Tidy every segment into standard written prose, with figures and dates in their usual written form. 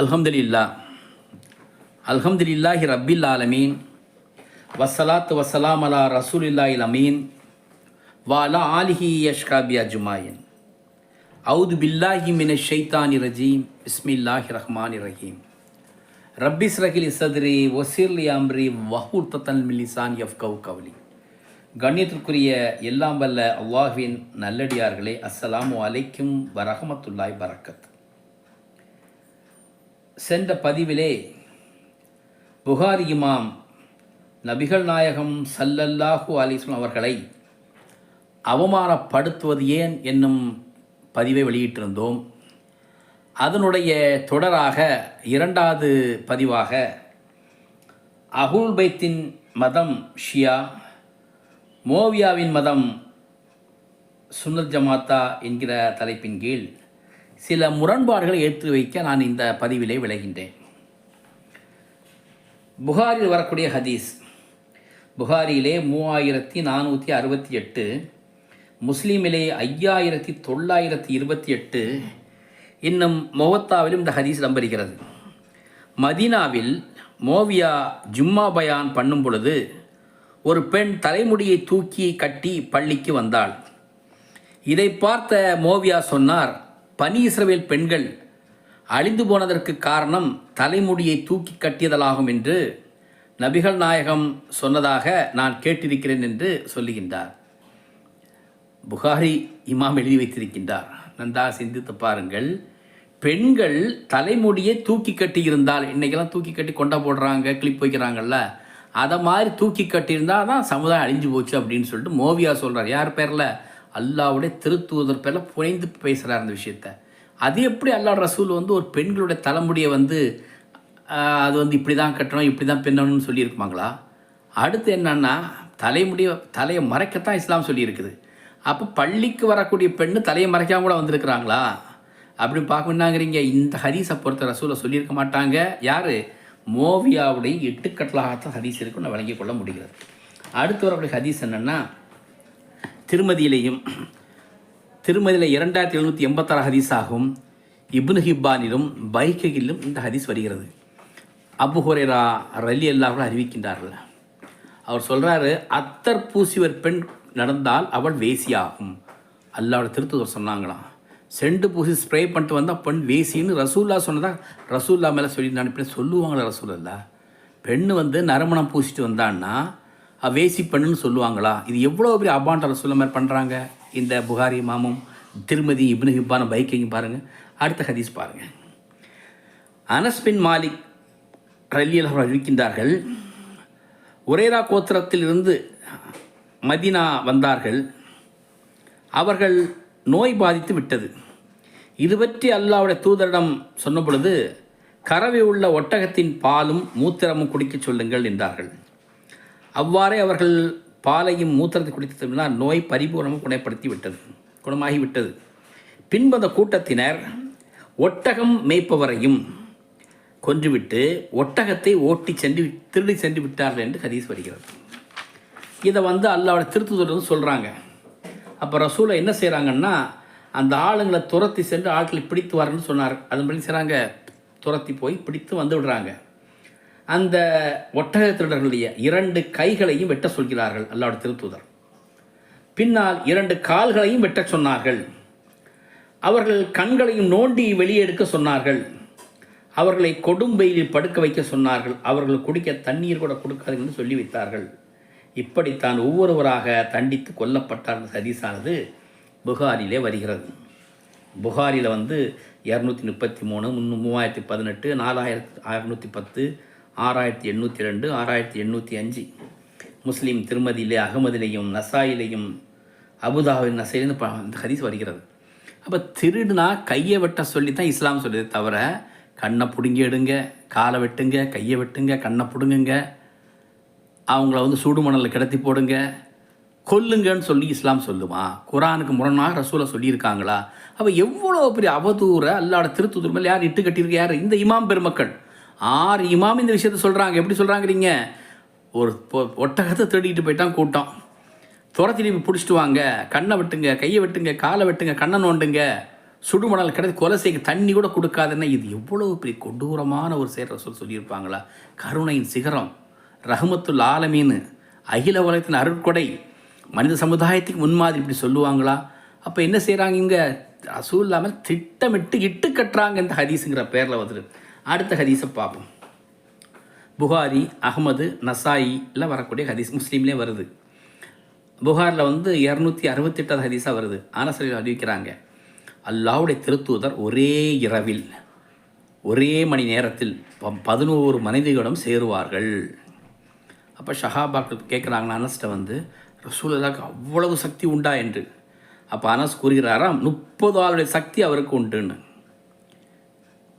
அல்ஹம்துலில்லா அல்ஹம்துலில்லாஹி ரப்பில் ஆலமீன் வஸ்ஸலாத்து வஸ்ஸலாம் அலா ரசூலில்லாஹில் அமீன் வஅலா ஆலிஹி யஷ்காபி அஜ்மாயின். அவுது பில்லாஹி மினஷ் ஷைத்தானி ரஜீம். பிஸ்மில்லாஹிர் ரஹ்மானிர் ரஹீம். ரப்பிஸ் ரஹில் சத்ரி வஸிர்லி அம்ரி வஹூல் தத்தல் மின் லிசானி யஃப்கஹு கவ்லி. கண்ணியத்திற்குரிய எல்லாம் வல்ல அல்லாஹ்வின் நல்லடியார்களே, அஸ்ஸலாமு அலைக்கும் வரஹ்மத்துல்லாஹி பரக்கத். சென்ற பதிவிலே புகாரி இமாம் நபிகள் நாயகம் ஸல்லல்லாஹு அலைஹி வஸல்லம் அவர்களை அவமானப்படுத்துவது ஏன் என்னும் பதிவை வெளியிட்டிருந்தோம். அதனுடைய தொடராக இரண்டாவது பதிவாக அஹ்லுல் பைத்தின் மதம் ஷியா, மோவியாவின் மதம் சுன்னத் ஜமாத்தா என்கிற தலைப்பின் கீழ் சில முரண்பாடுகளை எடுத்து வைக்க நான் இந்த பதிவிலே விளைகின்றேன். புகாரில் வரக்கூடிய ஹதீஸ், புகாரியிலே 3468, முஸ்லீமிலே 5928, இன்னும் மொவத்தாவிலும் இந்த ஹதீஸ் இடம்பெறுகிறது. மதீனாவில் மோவியா ஜும்மா பயான் பண்ணும் பொழுது ஒரு பெண் தலைமுடியை தூக்கி கட்டி பள்ளிக்கு வந்தாள். இதை பார்த்த மோவியா சொன்னார், பனி இஸ்ரவேல் பெண்கள் அழிந்து போனதற்கு காரணம் தலைமுடியை தூக்கி கட்டியதலாகும் என்று நபிகள் நாயகம் சொன்னதாக நான் கேட்டிருக்கிறேன் என்று சொல்லுகின்றார். புகாரி இமாம் எழுதி வைத்திருக்கின்றார். நன்றாக சிந்தித்து பாருங்கள். பெண்கள் தலைமுடியை தூக்கி கட்டி இருந்தால், இன்றைக்கெல்லாம் தூக்கி கட்டி கொண்டா போடுறாங்க, கிளிப் வைக்கிறாங்கல்ல, அதை மாதிரி தூக்கி கட்டியிருந்தால் தான் சமுதாயம் அழிஞ்சு போச்சு அப்படின்னு சொல்லிட்டு மோவியா சொல்கிறார். யார் பேரில்? அல்லாவுடைய திருத்தூதர் பேரில் புனைந்து பேசுகிறார் அந்த விஷயத்தை. அது எப்படி அல்லாஹ் ரசூல் ஒரு பெண்களுடைய தலைமுடியை அது இப்படி தான் கட்டணும், இப்படி தான் பின்னணும்னு சொல்லியிருக்குமாங்களா? அடுத்து என்னன்னா, தலையை மறைக்கத்தான் இஸ்லாம் சொல்லியிருக்குது. அப்போ பள்ளிக்கு வரக்கூடிய பெண்ணு தலையை மறைக்காம கூட வந்திருக்கிறாங்களா அப்படின்னு பார்க்கணுன்னாங்கிறீங்க. இந்த ஹதீஸை பொறுத்த ரசூலை சொல்லியிருக்க மாட்டாங்க. யார்? மோவியாவுடைய 8 கட்டலாகத்தான் ஹதீஸ் இருக்குன்னு வழங்கிக் கொள்ள முடிகிறது. அடுத்து வரக்கூடிய ஹதீஸ் என்னென்னா, திருமதியிலையும் 2786 ஹதீஸ் ஆகும். இப்னு ஹிப்பானிலும் பைஹகிலும் இந்த ஹதீஸ் வருகிறது. அபு ஹுரைரா ரலியல்லாஹு அன்ஹு அறிவிக்கின்றார்கள். அவர் சொல்கிறாரு, அத்தர் பூசிவர் பெண் நடந்தால் அவள் வேசியாகும். அல்லாஹ்வோட திருத்தூதர் சொன்னாங்களாம். செண்டு பூசி ஸ்ப்ரே பண்ணிட்டு வந்தால் பெண் வேசின்னு ரசூல்லா சொன்னதாக ரசூல்லா மேலே சொல்லி அனுப்பி சொல்லுவாங்களா? ரசூல்லா பெண்ணு நறுமணம் பூசிட்டு வந்தான்னா வேசி பெண்ணுன்னு சொல்லுவாங்களா? இது எவ்வளோ பெரிய அபாண்ட ரசூல்லா மாதிரி பண்ணுறாங்க இந்த புகாரி இமாமும் திருமதி இப்னு ஹிப்பான பைக்கையும் பாருங்கள். அடுத்த ஹதீஸ் பாருங்கள். அனஸ் பின் மாலிக் ரலியல்லாஹு அன்ஹு இருக்கின்றார்கள். உரேரா கோத்திரத்திலிருந்து மதீனா வந்தார்கள். அவர்கள் நோய் பாதித்து விட்டது. இது பற்றி அல்லாஹ்வுடைய தூதரிடம் சொன்ன பொழுது, கறவை உள்ள ஒட்டகத்தின் பாலும் மூத்திரமும் குடிக்கச் சொல்லுங்கள் என்றார்கள். அவ்வாறே அவர்கள் பாலையும் மூத்திரத்தை குடித்து திரும்பினால் நோய் பரிபூர்ணமாக குணமாகிவிட்டது. பின்பு அந்த கூட்டத்தினர் ஒட்டகம் மேய்ப்பவரையும் கொன்றுவிட்டு ஒட்டகத்தை திருடி சென்று விட்டார்கள் என்று ஹதீஸ் வருகிறது. இதை அல்லாஹ்வுடைய திருத்தூதர் சொல்கிறாங்க. அப்போ ரசூலை என்ன செய்கிறாங்கன்னா, அந்த ஆளுங்களை துரத்தி சென்று ஆட்களை பிடித்து வரணும்னு சொன்னார். அதன்படி செய்கிறாங்க, துரத்தி போய் பிடித்து வந்து விடுறாங்க. அந்த ஒட்டக திருடர்களுடைய 2 கைகளையும் வெட்ட சொல்கிறார்கள் அல்லாஹ்வுடைய திருத்தூதர். பின்னால் 2 கால்களையும் வெட்ட சொன்னார்கள். அவர்கள் கண்களையும் நோண்டி வெளியே எடுக்க சொன்னார்கள். அவர்களை கொடும்பெயிலில் படுக்க வைக்க சொன்னார்கள். அவர்கள் குடிக்க தண்ணீர் கூட கொடுக்காது என்று சொல்லி வைத்தார்கள். இப்படித்தான் ஒவ்வொருவராக தண்டித்து கொல்லப்பட்டார். ஹதீஸானது புகாரிலே வருகிறது. புகாரியில் 233, 3018, 4610, 6802, 6805. முஸ்லீம் திருமதியிலே, அகமதிலையும், நசாயிலையும், அபுதாபின் நசையிலேருந்து இந்த ஹதீஸ் வருகிறது. அப்போ திருடுனா கையை வெட்ட சொல்லி தான் இஸ்லாம் சொல்லுது, தவிர கண்ணை பிடுங்கி எடுங்க, காலை வெட்டுங்க, கையை வெட்டுங்க, கண்ணை பிடுங்குங்க, அவங்கள சுடு மணலில் கிடத்தி போடுங்க, கொல்லுங்கன்னு சொல்லி இஸ்லாம் சொல்லுமா? குரானுக்கு முரணாக ரசூலை சொல்லியிருக்காங்களா? அப்போ எவ்வளோ பெரிய அவதூறை அல்லாஹ்வோட திருத்தூதர் மேலே யார் இட்டு கட்டியிருக்கு? யார்? இந்த இமாம் பெருமக்கள் 6 இமாம் இந்த விஷயத்த சொல்கிறாங்க. எப்படி சொல்கிறாங்கிறீங்க? ஒரு ஒட்டகத்தை தேடிட்டு போயிட்டான் கூட்டம், துரத்தி பிடிச்சிட்டு வாங்க, கண்ணை வெட்டுங்க, கையை வெட்டுங்க, காலை வெட்டுங்க, கண்ணை நோண்டுங்க, சுடுமணல் கிடையாது, கொலை செய்ய தண்ணி கூட கொடுக்காதுன்னா இது எவ்வளவு பெரிய கொடூரமான ஒரு செயல் ரசூல் சொல்லியிருப்பாங்களா? கருணையின் சிகரம், ரஹமத்துல் ஆலமீன், அகில உலகத்தின் அருட்கொடை, மனித சமுதாயத்துக்கு முன்மாதிரி இப்படி சொல்லுவாங்களா? அப்போ என்ன செய்கிறாங்க இங்கே? ரசூல் இல்லாமல் திட்டமிட்டு இட்டு கட்டுறாங்க இந்த ஹதீஸுங்கிற பேரில் வந்துட்டு. அடுத்த ஹதீஸை பார்ப்போம். புகாரி, அகமது, நசாயி எல்லாம் வரக்கூடிய ஹதீஸ், முஸ்லீம்லேயே வருது. புகாரில் 268 ஹதீஸாக வருது. ஆனசரில் அறிவிக்கிறாங்க, அல்லாஹ்வுடைய திருத்தூதர் ஒரே இரவில் ஒரே மணி நேரத்தில் 11 மனைவிகளும் சேருவார்கள். அப்போ ஷஹாபாக்கள் கேட்குறாங்களா அனஸ்ட்ட ரசூலுல்லாஹ்க்கு அவ்வளவு சக்தி உண்டா என்று. அப்போ அனஸ் கூறுகிறாராம், 30 ஆளுடைய சக்தி அவருக்கு உண்டுன்னு.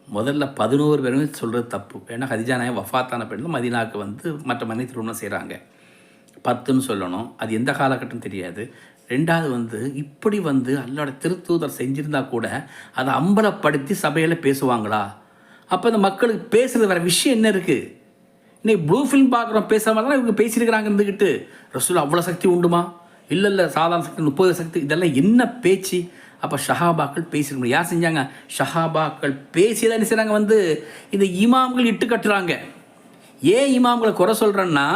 முதல்ல 11 பேருமே சொல்கிறது தப்பு. ஏன்னா ஹதிஜா நாயகம் வஃபாத்தான பெண் மதீனாவுக்கு மற்ற மனைவி திருமணம் செய்கிறாங்க. 10ன்னு சொல்லணும். அது எந்த காலகட்டம் தெரியாது. ரெண்டாவது இப்படி அல்லாஹ்வோட திருத்தூதர் செஞ்சுருந்தா கூட அதை அம்பலப்படுத்தி சபையில் பேசுவாங்களா? அப்போ இந்த மக்களுக்கு பேசுகிறது வேறு விஷயம் என்ன இருக்குது? இன்னைக்கு ப்ளூ ஃபிலிம் பார்க்குறோம், பேசாமல் தான் இவங்க பேசியிருக்கிறாங்க இருந்துக்கிட்டு. ரசூல் அவ்வளோ சக்தி உண்டுமா? இல்லை சாதாரண சக்தி, 30 சக்தி, இதெல்லாம் என்ன பேச்சு? அப்போ ஷஹாபாக்கள் பேசியிருக்கணும். யார் செஞ்சாங்க? ஷஹாபாக்கள் பேசி தான் என்ன செய்கிறாங்க? இந்த இமாம்கள் இட்டு கட்டுறாங்க. ஏன் இமாம்களை குறை சொல்கிறேன்னா,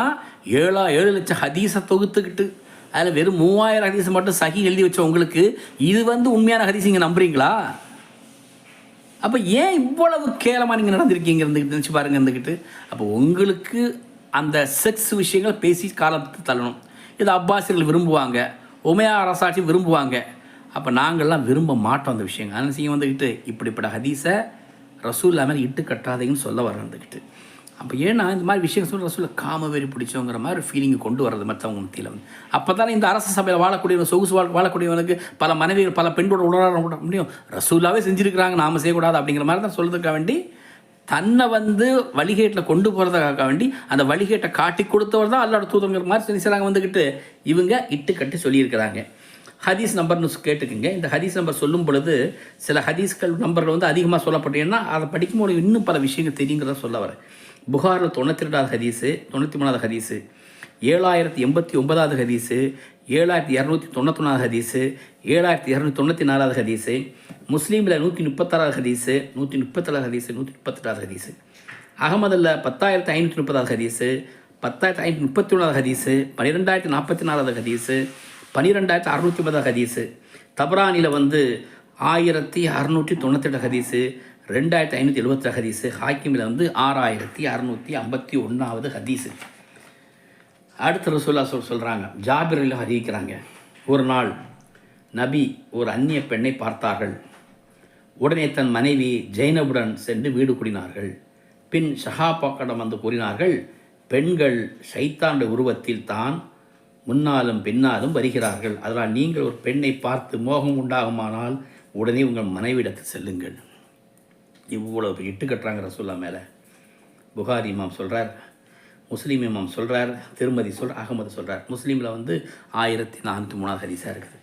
7 லட்சம் ஹதீஸை தொகுத்துக்கிட்டு அதில் வெறும் 3000 ஹதீஸை மட்டும் சஹி எழுதி வச்ச உங்களுக்கு இது உண்மையான ஹதீஸ் நீங்கள் நம்புறீங்களா? அப்போ ஏன் இவ்வளவு கேவலமாக நீங்கள் நடந்திருக்கீங்க நினச்சி பாருங்கள் இருந்துக்கிட்டு. அப்போ உங்களுக்கு அந்த செக்ஸ் விஷயங்கள் பேசி காலத்து தள்ளணும். இது அப்பாசியர்கள் விரும்புவாங்க, உமையா அரசாட்சி விரும்புவாங்க. அப்போ நாங்கள்லாம் விரும்ப மாட்டோம் அந்த விஷயங்கள். அதனால் செய்ய இப்படிப்பட்ட ஹதீஸை ரசூல் இல்லாமல் இட்டு கட்டாதீங்கன்னு சொல்ல வர்றதுக்கிட்டு. அப்போ ஏன்னா இந்த மாதிரி விஷயம் சொல்ல ரசூலை காமவெறி பிடிச்சவங்கிற மாதிரி ஃபீலிங்கை கொண்டு வர்றது மற்றவங்க மத்தியில் அப்போ தானே இந்த அரசு சபையில் வாழக்கூடியவங்க, சொகுசு வாழக்கூடியவனுக்கு பல மனைவிகள் பல பெண்களோட உடலாட முடியும். ரசூலாவே செஞ்சுருக்கிறாங்க, நாம் செய்யக்கூடாது அப்படிங்கிற மாதிரி தான் சொல்கிறதுக்காக வேண்டி, தன்னை வழிகேட்டில் கொண்டு போகிறதுக்காக வேண்டி அந்த வழிகேட்டை காட்டி கொடுத்தவர் தான் அல்லாஹ்வோட தூதருங்கிற மாதிரி செய்கிறாங்க இவங்க இட்டு கட்டி சொல்லியிருக்கிறாங்க. ஹதீஸ் நம்பர்னு கேட்டுக்குங்க. இந்த ஹதீஸ் நம்பர் சொல்லும் பொழுது சில ஹதீஸ்கள் நம்பர்கள் அதிகமாக சொல்லப்பட்டீங்கன்னா அதை படிக்கும்போது இன்னும் பல விஷயங்கள் தெரியுங்கிறத சொல்ல வரேன். புகாரில் 92வது ஹதீஸு, 93வது ஹதீஸு, 7089வது ஹதீஸு, 7291வது ஹதீஸு, 7294வது ஹதீஸு, முஸ்லீமில் 136வது ஹதீஸு, 137வது ஹதீஸு, 138வது ஹதீஸு, அகமதில் 10530வது ஹதீஸு, 10531வது ஹதீஸு, 12044வது ஹதீஸு, 12650வது ஹதீஸு, தபரானியில் 1698 ஹதீஸு, 2572 ஹதீஸு, ஹாக்கிமில் 6651வது ஹதீஸு. அடுத்த ரசூலா சொல்கிறாங்க, ஜாபிரில் அறிவிக்கிறாங்க, ஒரு நாள் நபி ஒரு அந்நிய பெண்ணை பார்த்தார்கள். உடனே தன் மனைவி ஜெய்னபுடன் சென்று வீடு கூடினார்கள். பின் ஷஹாபாக்களிடம் கூறினார்கள், பெண்கள் ஷைத்தானுடைய உருவத்தில் தான் முன்னாலும் பின்னாலும் வருகிறார்கள். அதனால் நீங்கள் ஒரு பெண்ணை பார்த்து மோகம் உண்டாகுமானால் உடனே உங்கள் மனைவிடத்தில் செல்லுங்கள். இவ்வளோ இட்டு கட்டுறாங்க ரசூல்லா மேலே. புகாரி இமாம் சொல்கிறார், முஸ்லீம் இமாம் சொல்கிறார், திருமதி அகமது சொல்கிறார். முஸ்லீமில் 1403வது ஹதீஸாக இருக்குது.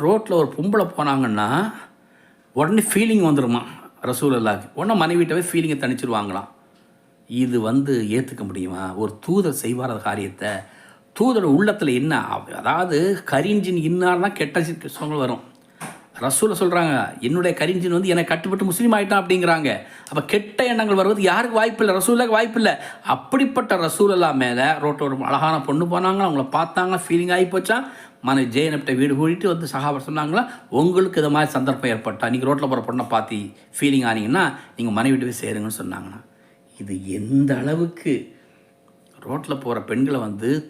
ரோட்டில் ஒரு பொம்பளை போனாங்கன்னா உடனே ஃபீலிங் வந்துடுமா ரசூலுல்லாஹ்க்கு. உடனே மனைவிட்டவே ஃபீலிங்கை தணிச்சிருவாங்களாம். இது ஏற்றுக்க முடியுமா? ஒரு தூதர் செய்வார் அந்த காரியத்தை. தூதரோட உள்ளத்தில் என்ன, அதாவது கரிஞ்சின் இன்னார்னா கெட்ட விஷயங்கள் வரும். ரசூலை சொல்கிறாங்க, என்னுடைய கரிஞ்சின் என்னை கட்டுப்பட்டு முஸ்லீம் ஆகிட்டான் அப்படிங்கிறாங்க. அப்போ கெட்ட எண்ணங்கள் வருவது யாருக்கு வாய்ப்பு இல்லை? ரசூலுக்கு வாய்ப்பு இல்லை. அப்படிப்பட்ட ரசூலுல்லா மேலே ரோட்டில் ஒரு அழகான பொண்ணு போனாங்க, அவங்கள பார்த்தாங்க, ஃபீலிங் ஆகி போச்சா, மனைவி ஜெயனப்ட வீடு கூட்டிட்டு சஹாபர் சொன்னாங்களா, உங்களுக்கு இது மாதிரி சந்தர்ப்பம் ஏற்பட்டா நீங்கள் ரோட்டில் போகிற பொண்ணை பார்த்து ஃபீலிங் ஆனீங்கன்னா நீங்கள் மனைவி வீட்டு போய் சேருங்கன்னு சொன்னாங்கன்னா, இது எந்த அளவுக்கு ரோட்டில் போகிற பெண்களை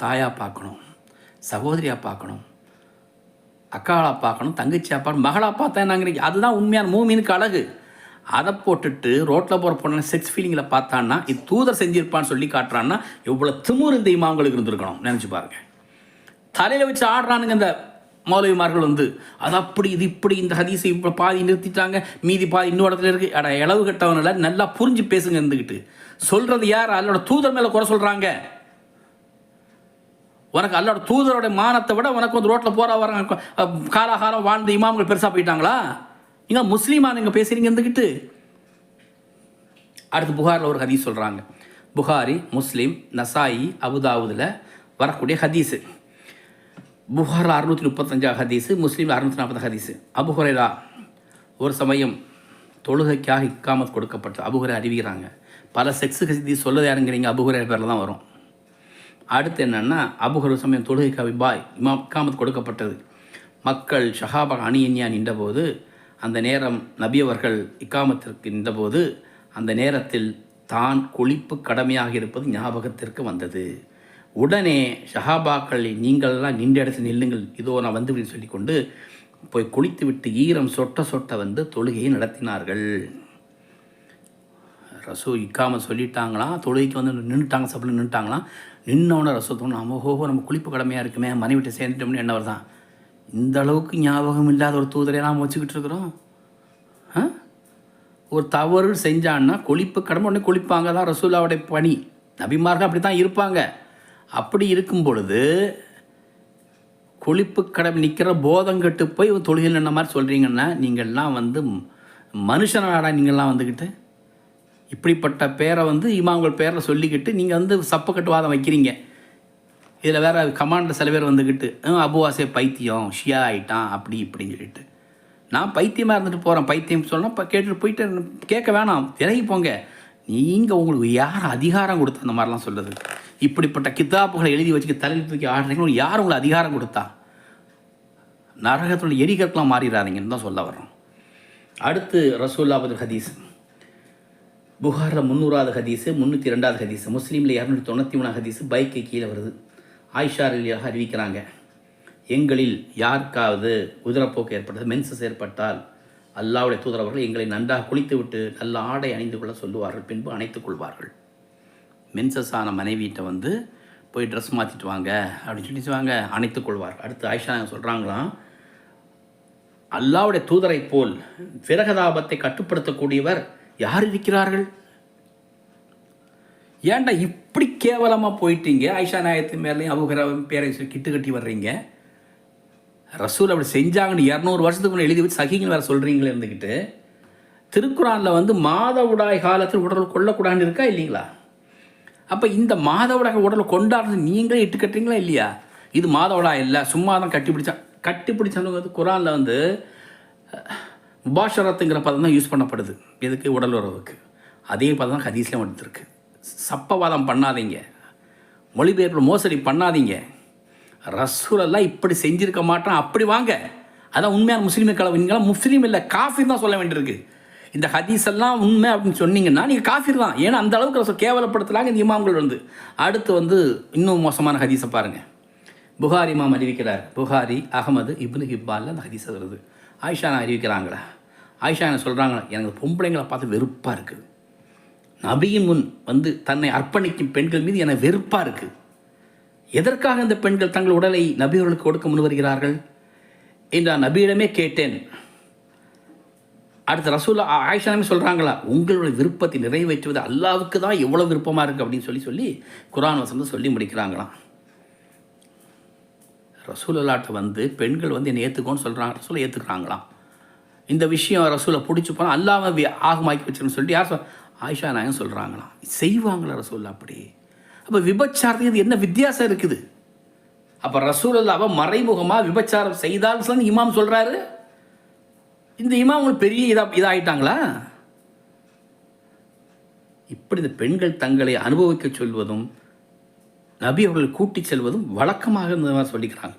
தாயாக பார்க்கணும், சகோதரியாக பார்க்கணும், அக்காளாக பார்க்கணும், தங்கச்சியாக பார்க்கணும், மகளாக பார்த்தா என்னங்கிறீங்க? அதுதான் உண்மையான மூமினுக்கு அழகு. அதை போட்டுட்டு ரோட்டில் போகிற பொண்ணு செக்ஸ் ஃபீலிங்கில் பார்த்தான்னா இது தூதர் செஞ்சிருப்பான்னு சொல்லி காட்டுறான்னா எவ்வளோ திமிர் இந்த இமாம்களுக்கு இருந்திருக்கணும் நினச்சி பாருங்கள். தலையில் வச்சு ஆடுறானுங்க இந்த மௌலவிமார்கள் அது அப்படி இது இப்படி, இந்த ஹதீஸை இப்போ பாதி நிறுத்திட்டாங்க, மீதி பாதி இன்னொரு இடத்துல இருக்குது. அட இளவு கட்டவனில் நல்லா புரிஞ்சு பேசுங்க இருந்துக்கிட்டு. சொல்கிறது யார்? அல்லோட தூதர் மேலே குறை சொல்கிறாங்க. உனக்கு அல்லோட தூதரோட மானத்தை விட உனக்கு ரோட்டில் போகிற வர காலாகாலம் வாழ்ந்த இமாம்கள் பெருசாக போயிட்டாங்களா? நீங்கள் முஸ்லீமா நீங்கள் பேசுகிறீங்க இருந்துக்கிட்டு. அடுத்து புகாரில் ஒரு ஹதீஸ் சொல்கிறாங்க. புகாரி, முஸ்லீம், நசாயி, அபுதாவுதில் வரக்கூடிய ஹதீஸு. புகாரில் 635 ஹதீஸு, முஸ்லீம் 640 ஹதீஸு. அபு ஹுரைரா ஒரு சமயம் தொழுகைக்காக இக்காமத் கொடுக்கப்பட்டது. அபூஹுரைரா அறிவிக்கிறாங்க. பல செக்ஸு ஹதீஸ் சொல்ல யாருங்கிறீங்க, அபூஹுரைரா பேரில் தான் வரும். அடுத்து என்னென்னா, அபூஹுரைரா சமயம் தொழுகைக்காக இக்காமத் கொடுக்கப்பட்டது. மக்கள் ஷஹாபா அணி எண்ணியா நின்றபோது, அந்த நேரம் நபி அவர்கள் இக்காமத்திற்கு நின்றபோது, அந்த நேரத்தில் தான் குளிப்பு கடமையாக இருப்பது ஞாபகத்திற்கு வந்தது. உடனே ஷஹாபாக்கள், நீங்களெல்லாம் நின்ற இடத்தில் நில்லுங்கள், இதோ நான் வந்து அப்படின்னு சொல்லிக்கொண்டு போய் குளித்து விட்டு ஈரம் சொட்ட சொட்ட வந்து தொழுகையை நடத்தினார்கள். இக்காம சொல்லிட்டாங்களாம், தொழுகைக்கு வந்து நின்றுட்டாங்க, சப்பளம் நின்றுட்டாங்களாம். நின்னவன தோணும், நம்ம குளிப்பு கடமையாக இருக்குமே, மனைவிட்ட சேர்ந்துட்டோம்னு என்னவர் தான். இந்த அளவுக்கு ஞாபகம் இல்லாத ஒரு தூதரை நாம் வச்சுக்கிட்டு இருக்கிறோம். ஒரு தவறு செஞ்சான்னா குளிப்பு கடமை உடனே குளிப்பாங்க, தான் ரசூலாவுடைய பணி. நபிமார்கள் அப்படி தான் இருப்பாங்க. அப்படி இருக்கும் பொழுது குளிப்பு கடமை நிற்கிற போதங்கட்டு போய் தொழுகையில் என்ன மாதிரி சொல்கிறீங்கன்னா, நீங்கள்லாம் வந்து மனுஷனாடா, நீங்கள்லாம் வந்துக்கிட்டு இப்படிப்பட்ட பேரை வந்து இமாம்கள் பேரில் சொல்லிக்கிட்டு நீங்கள் வந்து சப்பக்கட்டு வாதம் வைக்கிறீங்க. இதில் வேறு கமாண்டில் சில பேர் வந்துக்கிட்டு அபுவாசே பைத்தியம், ஷியா ஆகிட்டான், அப்படி இப்படின்னு சொல்லிட்டு. நான் பைத்தியமாக இருந்துட்டு போகிறேன், பைத்தியம் சொன்னால் இப்போ கேட்டுட்டு போயிட்டு கேட்க வேணாம், விலகி போங்க. நீங்கள் உங்களுக்கு யார் அதிகாரம் கொடுத்தா அந்த மாதிரிலாம் சொல்லுது? இப்படிப்பட்ட கித்தாப்புகளை எழுதி வச்சுக்க தலையில் தூக்கி ஆடுறீங்க, யார் உங்களுக்கு அதிகாரம் கொடுத்தா? நரகத்தோட எரிகற்கெலாம் மாறிடாதீங்கன்னு தான் சொல்ல வர்றோம். அடுத்து ரசூலுல்லாஹ் ஹதீஸ், புகாரில் 300வது ஹதீஸு, 302வது ஹதீஸு, முஸ்லீமில் 293 ஹதீஸு, பைக்கு கீழே வருது. ஆயிஷா ரலியல்லாஹு அறிவிக்கிறாங்க, எங்களில் யாருக்காவது குதிரைப்போக்கு ஏற்பட்டது, மென்சஸ் ஏற்பட்டால் அல்லாஹ்வுடைய தூதர் அவர்கள் எங்களை நன்றாக குளித்து விட்டு நல்ல ஆடை அணிந்து கொள்ள சொல்லுவார்கள், பின்பு அணைத்துக் கொள்வார்கள். மென்சஸான மனைவியிட்ட வந்து போய் ட்ரெஸ் மாற்றிட்டு வாங்க அப்படின்னு சொல்லிச்சுவாங்க, அணைத்துக் கொள்வார்கள். அடுத்து ஆயிஷா சொல்கிறாங்களாம், அல்லாஹ்வுடைய தூதரை போல் விரகதாபத்தை கட்டுப்படுத்தக்கூடியவர் யார் இருக்கிறார்கள்? ஏன்டா இப்படி கேவலமாக போயிட்டீங்க? ஆயிஷா நாயத்து மேலேயும் அபூஹுரைரா பேரை கிட்டு கட்டி வர்றீங்க. ரசூல் அப்படி செஞ்சாங்கன்னு 200 வருஷத்துக்கு முன்னாடி எழுதி வச்சு சகிங்கள் வேறு சொல்கிறீங்களே இருந்துக்கிட்டு. திருக்குறானில் வந்து மாதவிடாய் காலத்தில் உடல் கொள்ளக்கூடாதுன்னு இருக்கா இல்லைங்களா? அப்போ இந்த மாதவிடாய் உடலை கொண்டாடுறது நீங்களே இட்டு கட்டுறீங்களா இல்லையா? இது மாதவிடாய் இல்லை, சும்மா தான் கட்டிப்பிடிச்சாங்க வந்து குரானில் வந்து முபாஷரத்துங்கிற பதம் தான் யூஸ் பண்ணப்படுது. எதுக்கு? உடல் உறவுக்கு. அதே பதம் தான் ஹதீஸ்லேயும் எடுத்துருக்கு. சப்பவாதம் பண்ணாதீங்க, மொழிபெயர்ப்பு மோசடி பண்ணாதீங்க. ரசூலெல்லாம் இப்படி செஞ்சுருக்க மாட்டான், அப்படி வாங்க. அதான் உண்மையான முஸ்லீமை கலவீங்களா? முஸ்லீம் இல்லை, காஃபிர் தான் சொல்ல வேண்டியிருக்கு. இந்த ஹதீஸ் எல்லாம் உண்மை அப்படின்னு சொன்னீங்கன்னா நீங்கள் காஃபிர் தான். ஏன்னா அந்த அளவுக்கு ரசூல் கேவலப்படுத்தலாங்க இந்த இமாம்கள் வந்து. அடுத்து வந்து இன்னும் மோசமான ஹதீஸை பாருங்கள். புகாரி இமாம் அறிவிக்கிறார், புகாரி, அகமது, இப்னு ஹிப்பானில் அந்த ஹதீஸை வருது. ஆயிஷா அறிவிக்கிறாங்களா, ஆயிஷா என்ன சொல்கிறாங்களா, எனக்கு பொம்பளைங்களை பார்த்து வெறுப்பாக இருக்குது. நபியின் முன் வந்து தன்னை அர்ப்பணிக்கும் பெண்கள் மீது எனக்கு வெறுப்பாக இருக்குது. எதற்காக இந்த பெண்கள் தங்கள் உடலை நபியவர்களுக்கு கொடுக்க முன் வருகிறார்கள் என்று நான் நபியிடமே கேட்டேன். அடுத்த ரசூல் ஆயிஷாமே சொல்கிறாங்களா, உங்களுடைய விருப்பத்தை நிறைவேற்றுவது அல்லாவுக்கு தான் எவ்வளோ விருப்பமாக இருக்குது அப்படின்னு சொல்லி குர்ஆன் வசனத்தை சொல்லி முடிக்கிறாங்களாம். ரசூலுல்லாஹ்ட்ட வந்து பெண்கள் வந்து என்னை ஏற்றுக்கோன்னு சொல்கிறாங்க, ரசூலை ஏற்றுக்கிறாங்களாம். இந்த விஷயம் ரசூலை பிடிச்சி போனால் அல்லாவை ஆகமாக்கி வச்சுருன்னு சொல்லிட்டு யார் ஆயிஷா நாயகம் சொல்கிறாங்களாம். செய்வாங்களா ரசூல்லா அப்படி? அப்போ விபச்சாரத்துக்கு இது என்ன வித்தியாசம் இருக்குது? அப்போ ரசூலுல்லாஹ்வை மறைமுகமாக விபச்சாரம் செய்தால் சொல்லி இமாம் சொல்கிறாரு. இந்த இமாம் உங்களுக்கு பெரிய இதாகிட்டாங்களா? இப்படி இந்த பெண்கள் தங்களை அனுபவிக்க சொல்வதும் நபி அவர்களை கூட்டி செல்வதும் வழக்கமாக இருந்த மாதிரி சொல்லிக்கிறாங்க.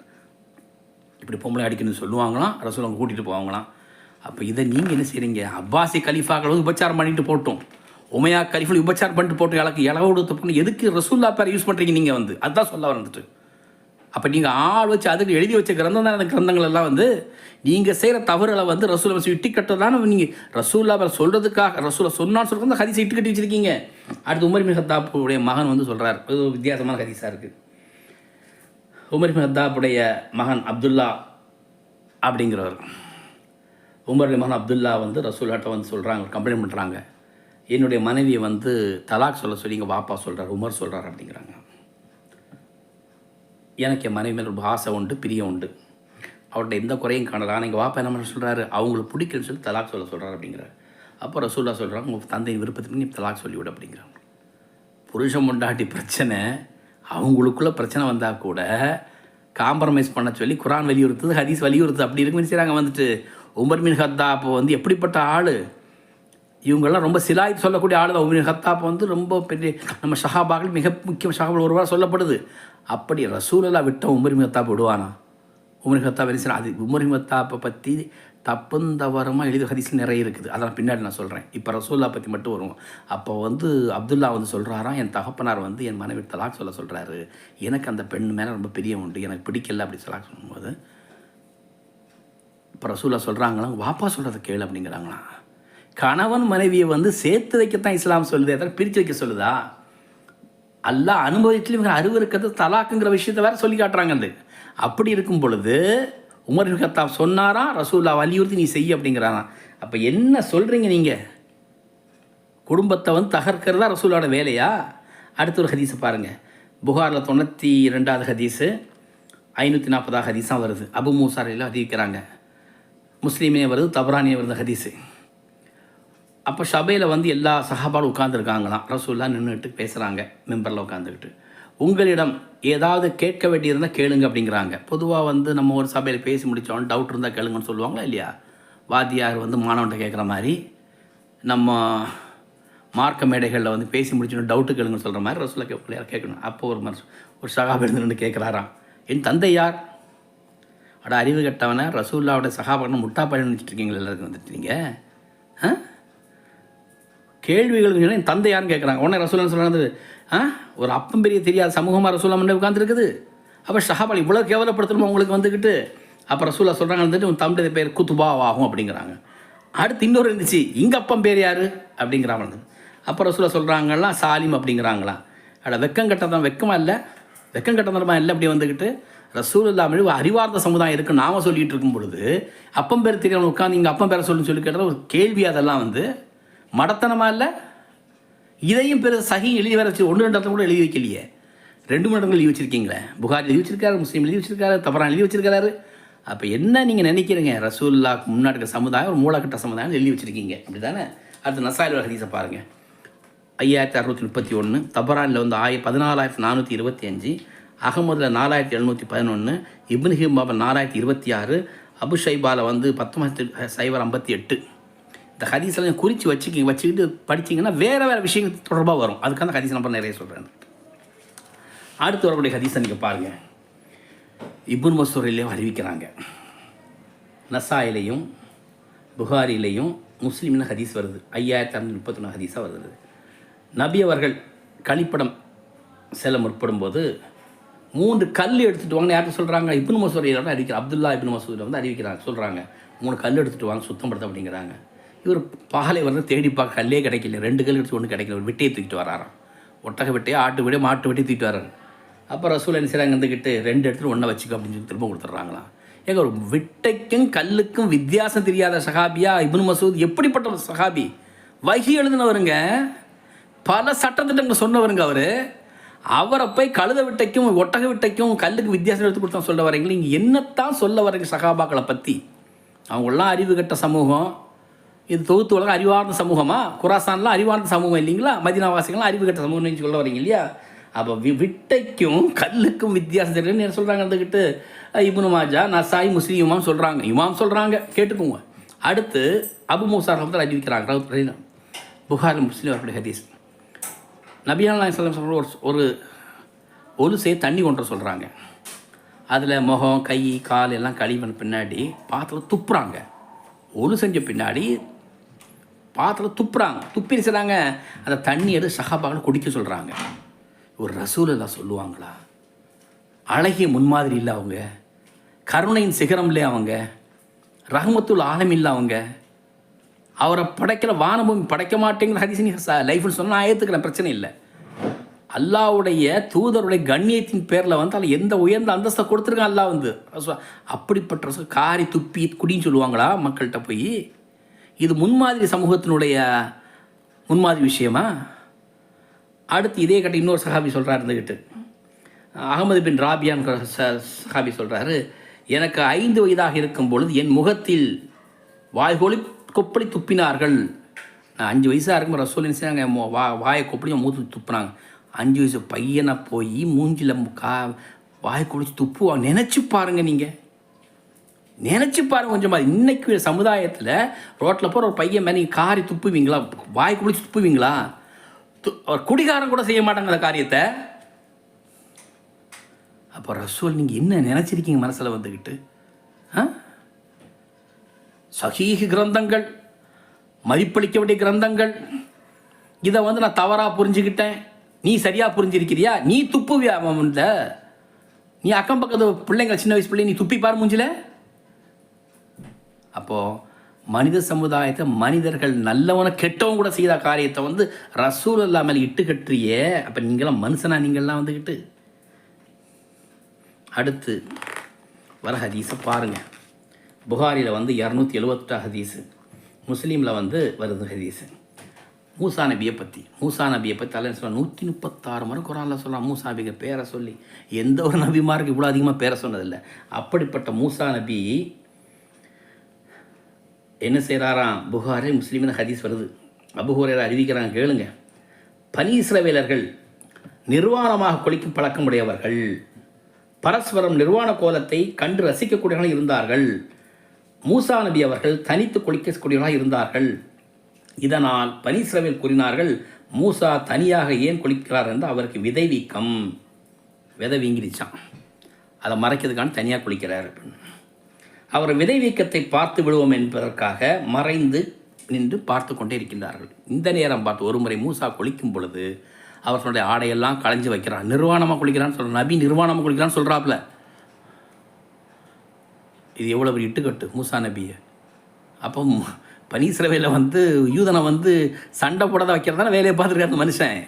இப்படி பொம்பளை அடிக்கணும்னு சொல்லுவாங்களாம், ரசூல் அவங்க கூட்டிகிட்டு போவாங்களாம். அப்போ இதை நீங்கள் என்ன செய்கிறீங்க? அப்பாசி கலீஃபாக்கள் வந்து விபச்சாரம் பண்ணிட்டு போட்டோம், உமையா கலீஃபில் விபச்சாரம் பண்ணிட்டு போட்டோம், இளவோடு தப்புன்னு எதுக்கு ரசூல்லா பேரை யூஸ் பண்ணுறீங்க நீங்கள் வந்து? அதுதான் சொல்ல வந்துட்டு. அப்போ நீங்கள் ஆள் வச்சு அதுக்கு எழுதி வச்ச கிரந்தம் தான். அந்த கிரந்தங்கள் எல்லாம் வந்து நீங்கள் செய்கிற தவறுகளை வந்து ரசூலை வச்சு இட்டி கட்டதான நீங்கள் ரசூல்லா பேரை சொல்கிறதுக்காக ரசூலை சொன்னான்னு சொல்கிறது அந்த ஹதீஸை இட்டு கட்டி வச்சுருக்கீங்க. அடுத்து உமர் இப்னு ஹத்தாபுடைய மகன் வந்து சொல்கிறார், இது வித்தியாசமான ஹதீஸாக இருக்குது. உமர் இப்னு ஹத்தாபுடைய மகன் அப்துல்லா அப்படிங்கிறவர், உமருடைய மகன் அப்துல்லா வந்து ரசூல்லாட்ட வந்து சொல்கிறாங்க, கம்ப்ளைண்ட் பண்ணுறாங்க, என்னுடைய மனைவியை வந்து தலாக் சொல்ல சொல்லி எங்கள் பாப்பா சொல்கிறார், உமர் சொல்கிறார் அப்படிங்கிறாங்க. எனக்கு என் மனைவி மேலே ரொம்ப ஆசை உண்டு, பிரியம் உண்டு, அவர்கிட்ட எந்த குறையும் காணலாம். ஆனால் எங்கள் பாப்பா என்ன பண்ண சொல்கிறாரு, அவங்களுக்கு பிடிக்கலன்னு சொல்லி தலாக் சொல்ல சொல்கிறார் அப்படிங்கிறார். அப்போ ரசூல்லா சொல்கிறாங்க, உங்கள் தந்தையின் விருப்பத்துக்கு நீ தலாக் சொல்லிவிடு அப்படிங்கிறாங்க. புருஷன் பொண்டாட்டி பிரச்சனை, அவங்களுக்குள்ளே பிரச்சனை வந்தால் கூட காம்ப்ரமைஸ் பண்ண சொல்லி குர்ஆன் வலியுறுத்துது, ஹதீஸ் வலியுறுத்துது. அப்படி இருக்குன்னு செய்கிறாங்க வந்துட்டு உமர் பின் ஹத்தாப் வந்து எப்படிப்பட்ட ஆள், இவங்கெல்லாம் ரொம்ப சிலாய்த்து சொல்லக்கூடிய ஆள் தான். உமர் பின் ஹத்தாப் வந்து ரொம்ப பெரிய நம்ம ஷஹாபாக்கள் மிக முக்கிய ஷஹாபாக்கள் ஒருவாறு சொல்லப்படுது. அப்படி ரசூலெல்லாம் விட்ட உமர் பின் ஹத்தாப் விடுவானா? உமர் பின் ஹத்தாப் என்ன, அது உமர் பின் ஹத்தாப்பை பற்றி தப்புந்தவரமாக எழுதிய ஹதீஸில் நிறைய இருக்குது. அதெல்லாம் பின்னாடி நான் சொல்கிறேன். இப்போ ரசூல்லா பற்றி மட்டும் வருவோம். அப்போ வந்து அப்துல்லா வந்து சொல்கிறாராம், என் தகப்பனார் வந்து என் மனைவி தலாக் சொல்கிறாரு, எனக்கு அந்த பெண் மேலே ரொம்ப பிரியம் உண்டு, எனக்கு பிடிக்கல அப்படி தலாக் சொல்லும்போது இப்போ ரசூல்லா சொல்கிறாங்களாம், வாப்பா சொல்கிறத கேளு அப்படிங்கிறாங்களாம். கணவன் மனைவியை வந்து சேர்த்து வைக்கத்தான் இஸ்லாம் சொல்லுது, எதாவது பிரித்து வைக்க சொல்லுதா? அல்லாஹ் அனுபவத்திலும் இவங்க அருவருக்கிறது தலாக்குங்கிற விஷயத்தை வேறு சொல்லி காட்டுறாங்க. அது அப்படி இருக்கும் பொழுது உமர் பின் கத்தாப் சொன்னாராம், ரசூல்லா வலியுறுத்தி நீ செய்ய அப்படிங்கிறாராம். அப்போ என்ன சொல்கிறீங்க நீங்கள்? குடும்பத்தை வந்து தகர்க்கிறதா ரசூலோட வேலையா? அடுத்த ஒரு ஹதீஸை பாருங்கள். புகாரில் 92வது ஹதீஸு 540 ஹதீஸாக வருது. அபு மூசாரில் அறிவிக்கிறாங்க. முஸ்லீமே வருது, தபரானியே வருது ஹதீஸு. அப்போ சபையில் வந்து எல்லா சஹாபாலும் உட்காந்துருக்காங்களாம். ரசூல்லா நின்றுட்டு பேசுகிறாங்க மெம்பரில் உட்காந்துக்கிட்டு. உங்களிடம் ஏதாவது கேட்க வேண்டியிருந்தால் கேளுங்க அப்படிங்கிறாங்க. பொதுவாக வந்து நம்ம ஒரு சபையில் பேசி முடித்தோம், டவுட் இருந்தால் கேளுங்கன்னு சொல்லுவாங்களா இல்லையா? வாத்தியார் வந்து மாணவன்கிட்ட கேட்குற மாதிரி நம்ம மார்க்க மேடைகளில் வந்து பேசி முடிச்சோன்னு டவுட்டு கேளுங்கன்னு சொல்கிற மாதிரி ரசூலா கேட்கணும். அப்போது ஒரு சஹாபா இருந்து கேட்குறாராம், என் தந்தை யார்? அட அறிவு கட்டவனை, ரசூல்லாவோட சஹாபான்னு முட்டா பயணம் நினச்சிட்ருக்கீங்களா எல்லாருக்கும் வந்துட்டீங்க? கேள்விகளுக்கு என் தந்தை யாருன்னு கேட்குறாங்க. உடனே ரசூலான்னு சொல்கிறது, ஒரு அப்பம் பெரிய தெரியாத சமூகமாக ரசூலா முன்னே உட்காந்துருக்குது. அப்போ ஷஹாபால் இவ்வளோ கேவலப்படுத்தணுமோ உங்களுக்கு வந்துக்கிட்டு. அப்போ ரசூலா சொல்கிறாங்க வந்துட்டு உன் தம்பி பேர் குத்துபா ஆகும் அப்படிங்கிறாங்க. அடுத்து இன்னொரு இருந்துச்சு, இங்கே அப்பம் பேர் யார் அப்படிங்கிறாங்க. அப்போ ரசூலா சொல்கிறாங்கலாம் சாலிம் அப்படிங்கிறாங்களாம். வெக்கம் கட்டதான் வெக்கமாக இல்லை, வெக்கம் கட்டதனமாக இல்லை. அப்படி வந்துக்கிட்டு ரசூல் இல்லாமல் அறிவார்ந்த சமுதாயம் இருக்குது நாம சொல்லிகிட்டு இருக்கும் பொழுது அப்பம் பேர் தெரியாமல் உட்காந்து இங்கே அப்பம் பேரை சொல்லி கேட்டது ஒரு கேள்வி. அதெல்லாம் வந்து மடத்தனமாக இல்லை? இதையும் பிற சஹி எழுதி வர வச்சு 1-2 இடத்துல கூட எழுதி வைக்கலையே. 2-3 இடங்கள் எழுதி வச்சுருக்கீங்களே. புகாரி எழுதி வச்சிருக்காரு, முஸ்லீம் எழுதி வச்சிருக்காரு, தபரான் எழுதி வச்சிருக்காரு. அப்போ என்ன நீங்கள் நினைக்கிறீங்க? ரசூலுல்லாஹ்க்கு முன்னாடி இருக்க சமுதாயம் ஒரு மூலக்கட்ட சமுதாயம் எழுதி வச்சுருக்கீங்க, அப்படி தானே? அடுத்து நசாயில் ஹதீஸை பாருங்கள். 5631, தபரானில் வந்து 14425, அகமதில் 4711, இப்னு ஹிப்பானில் 4026, அபு ஷைபாவில் வந்து 19058. இந்த ஹதீஸெல்லாம் குறித்து வச்சுக்கிட்டு படிச்சிங்கன்னா வேறு விஷயங்கள் தொடர்பாக வரும். அதுக்கான ஹதீஸ் நம்பர் நிறைய சொல்கிறேன். அடுத்து வரக்கூடிய ஹதீஸை நீங்கள் பாருங்கள். இப்னு மஸ்ஊதிலையும் அறிவிக்கிறாங்க, நசாயிலையும் புகாரிலையும் முஸ்லீம்னு ஹதீஸ் வருது. 5631 ஹதீஸாக வருது. நபி அவர்கள் கழிப்படம் செல்ல முற்படும் போது 3 கல் எடுத்துகிட்டு வாங்க. யார்கிட்ட சொல்கிறாங்க? இப்னு மஸ்ஊதில் அறிவிக்கிறார். அப்துல்லா இப்னு மஸ்ஊதில் வந்து அறிவிக்கிறாங்க, சொல்கிறாங்க 3 கல் எடுத்துகிட்டு வாங்க சுத்தப்படுத்த அப்படிங்கிறாங்க. இவர் பாலை வந்து தேடி பார்க்க கல்லே கிடைக்கல. 2 கல் எடுத்து ஒன்று கிடைக்கல. ஒரு வெட்டியை தூக்கிட்டு வராராம். ஒட்டக வெட்டியே, ஆட்டு வெட்டியே, மாட்டு வெட்டி தூக்கிட்டு வர்றாரு. அப்போ ரசூல் என்ன செய்கிறாங்க, இருந்துக்கிட்டு 2 இடத்துல ஒன்றை வச்சுக்கோ அப்படின்னு சொல்லி திரும்ப கொடுத்துட்றாங்களாம். ஏங்க ஒரு விட்டைக்கும் கல்லுக்கும் வித்தியாசம் தெரியாத சஹாபியா இப்னு மஸ்ஊத்? எப்படிப்பட்ட ஒரு சஹாபி! வஹி எழுதினவருங்க, பல சட்டத்திட்டங்களை சொன்னவருங்க. அவரை போய் கழுத விட்டைக்கும் ஒட்டக விட்டைக்கும் கல்லுக்கு வித்தியாசம் எடுத்து கொடுத்தா சொல்ல வரீங்களா? இங்கே என்னத்தான் சொல்ல வரீங்க சஹாபாக்களை பற்றி? அவங்களாம் அறிவு கட்ட சமூகம். இது தொகுத்து உலகம் அறிவார்ந்த சமூகமா? குராசான்லாம் அறிவார்ந்த சமூகம் இல்லைங்களா? மதீனாவாசிகள்லாம் அறிவு கட்ட சமூகம்னு சொல்ல வரீங்க இல்லையா? அப்போ விட்டைக்கும் கல்லுக்கும் வித்தியாசம் தெரியுதுன்னு என்ன சொல்கிறாங்க? இருந்துக்கிட்டு இப்னு மாஜா, நசாய், முஸ்லீம் இமாம் சொல்கிறாங்க. இமாம் சொல்கிறாங்க, கேட்டுக்கோங்க. அடுத்து அபு மூசா ரஹ்மத்துல்லாஹி அறிவிக்கிறாங்க, புகாரி முஸ்லீம் அவருடைய ஹதீஸ். நபிகள் நாயகம் ஸல்லல்லாஹு அலைஹி வஸல்லம் ஒரு தண்ணி ஒன்று சொல்கிறாங்க. அதில் முகம், கை, கால் எல்லாம் கழிவன பின்னாடி பாத்திரம் துப்புறாங்க. செஞ்ச பின்னாடி பாத்திரம் துப்புறாங்க. துப்பி செய்கிறாங்க, அந்த தண்ணி எடுத்து சஹாபாக்களை குடிக்க சொல்கிறாங்க. ஒரு ரசூலுல்லாஹ் சொல்லுவாங்களா? அழகிய முன்மாதிரி இல்லை அவங்க, கருணையின் சிகரம் இல்லை அவங்க, ரஹ்மத்துல் ஆலம் இல்லை அவங்க, அவரை படைக்கிற வானபூமி படைக்க மாட்டேங்கிற ஹதீஸ் லைஃப்னு சொன்னால் நான் ஏற்றுக்கிறேன், பிரச்சனை இல்லை. அல்லாவுடைய தூதருடைய கண்ணியத்தின் பேரில் வந்து அதில் எந்த உயர்ந்த அந்தஸ்தை கொடுத்துருக்கான் அல்லா வந்து. அப்படிப்பட்ட காரி துப்பி குடின்னு சொல்லுவாங்களா மக்கள்கிட்ட போய்? இது முன்மாதிரி சமூகத்தினுடைய முன்மாதிரி விஷயமா? அடுத்து இதே கட்ட இன்னொரு சஹாபி சொல்கிறார், இருந்துக்கிட்டு அகமது பின் ராபியான் சஹாபி சொல்கிறாரு, எனக்கு 5 வயதாக இருக்கும் பொழுது என் முகத்தில் வாய்கோலி கொப்பளி துப்பினார்கள். நான் 5 வயசாக இருக்கும்போது ரசூல் செய்யாங்க, வாயை கொப்பளி மூத்து துப்புனாங்க. 5 வயசு பையனை போய் மூஞ்சில் வாயை குளிச்சு துப்புவாங்க. நினச்சி பாருங்கள் நீங்கள். நினச்சி பாருங்க கொஞ்சமாக. இன்னைக்கு சமுதாயத்தில் ரோட்டில் போகிற ஒரு பையன் மேலே நீங்கள் காரி துப்புவீங்களா? வாய்க்கு பிடிச்சி துப்புவீங்களா? குடிகாரம் கூட செய்ய மாட்டாங்க அந்த காரியத்தை. அப்போ ரசூல் நீங்கள் என்ன நினச்சிருக்கீங்க மனசில் வந்துக்கிட்டு? சஹீஹ் கிரந்தங்கள், மதிப்பளிக்க வேண்டிய கிரந்தங்கள், இதை நான் தவறாக புரிஞ்சுக்கிட்டேன், நீ சரியாக புரிஞ்சிருக்கிறியா? நீ துப்புவியா? நீ அக்கம் பக்கத்து பிள்ளைங்க, சின்ன வயசு பிள்ளை நீ துப்பி பாரு மூஞ்சில. அப்போது மனித சமுதாயத்தை மனிதர்கள் நல்லவனை கெட்டவன் கூட செய்த காரியத்தை ரசூல் இல்லாமல் இட்டு கட்டுறியே. அப்போ நீங்களாம் மனுஷனா? நீங்கள்லாம் வந்துக்கிட்டு. அடுத்து வர ஹதீஸை பாருங்கள். புகாரியில் 278 ஹதீஸு, முஸ்லீமில் வருது ஹதீஸு. மூசா நபியை பற்றி அல்ல சொல்ல 136 முறை குரானில் சொல்லலாம். மூசா நபிக்கு பேரை சொல்லி எந்த ஒரு நபிமாருக்கு இவ்வளோ அதிகமாக பேரை சொன்னதில்லை. அப்படிப்பட்ட மூசா நபி என்ன செய்கிறாராம்? புகாரி முஸ்லீமின் ஹதீஸ் வருது. அபூ ஹுரைரா அறிவிக்கிறாங்க, கேளுங்க. பனி இஸ்ரவேலர்கள் நிர்வாணமாக குளிக்கும் பழக்கமுடையவர்கள், பரஸ்பரம் நிர்வாண கோலத்தை கண்டு ரசிக்கக்கூடியவர்களாக இருந்தார்கள். மூசா நபி அவர்கள் தனித்து குளிக்கக்கூடியவர்களாக இருந்தார்கள். இதனால் பனி இஸ்ரவேல் கூறினார்கள், மூசா தனியாக ஏன் குளிக்கிறார் என்று. அவருக்கு விதை வீக்கம், விதை வீங்கிடுச்சான், அதை மறைக்கிறதுக்கான தனியாக குளிக்கிறார். அவர் விதை வீக்கத்தை பார்த்து விடுவோம் என்பதற்காக மறைந்து நின்று பார்த்து கொண்டே இருக்கின்றார்கள். இந்த நேரம் பார்த்து ஒரு முறை மூசா குளிக்கும் பொழுது அவர்களுடைய ஆடையெல்லாம் களைஞ்சு வைக்கிறான். நிர்வாணமாக குளிக்கிறான்னு சொல்கிறான். நபி நிர்வாணமாக குளிக்கிறான்னு சொல்கிறாப்புல. இது எவ்வளோ பெரிய இட்டுக்கட்டு மூசா நபியை. அப்போ பனி இஸ்ரவேலில் யூதனை சண்டை போடாத வைக்கிறதான வேலையை பார்த்துருக்காரு அந்த மனுஷன்.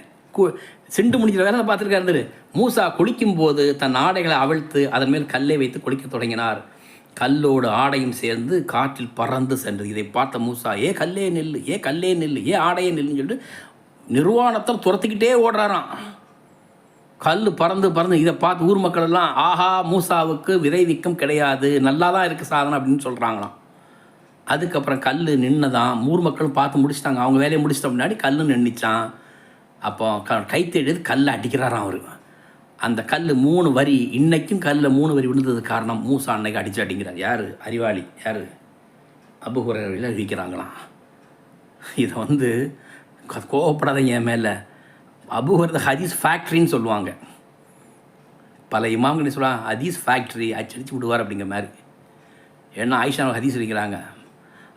சிண்டு முடிக்கிற வேலை பார்த்துருக்காரு. மூசா குளிக்கும்போது தன் ஆடைகளை அவிழ்த்து அதன் மேல் கல்லை வைத்து குளிக்க தொடங்கினார். கல்லோடு ஆடையும் சேர்ந்து காற்றில் பறந்து சென்றது. இதை பார்த்த மூசா, ஏ கல்லே நெல்லு, ஏ கல்லே நெல்லு, ஏ ஆடையே நெல்லுன்னு சொல்லிட்டு நிர்வாணத்தில் துரத்திக்கிட்டே ஓடுறாராம். கல் பறந்து பறந்து இதை பார்த்து ஊர் மக்கள் எல்லாம், ஆஹா மூசாவுக்கு விதை வீக்கம் கிடையாது, நல்லா தான் இருக்குது சாதனை அப்படின்னு சொல்கிறாங்களாம். அதுக்கப்புறம் கல் நின்றுதான் ஊர் மக்களும் பார்த்து முடிச்சிட்டாங்க. அவங்க வேலையை முடிச்சிட்ட முன்னாடி கல் நின்றுச்சான். அப்போ கைத்தெழுது கல்லை அடிக்கிறாராம் அவர். அந்த கல் 3 வரி, இன்றைக்கும் கல்லில் 3 வரி விழுந்தது காரணம் மூசா அன்னைக்கு அடித்து அடிங்கிறார். யார் அறிவாளி? யார்? அபூ ஹுரைராவில் அறிவிக்கிறாங்களாம். இதை கோவப்படாதீங்க என் மேலே. அபூ ஹுரைரா ஹதீஸ் ஃபேக்ட்ரின்னு சொல்லுவாங்க. பல இமாம்கள் சொல்லுவாங்க ஹதீஸ் ஃபேக்ட்ரி, அச்சடிச்சு விடுவார் அப்படிங்கிற மாதிரி. ஏன்னா ஆயிஷா ஹதீஸ் இருக்கிறாங்க.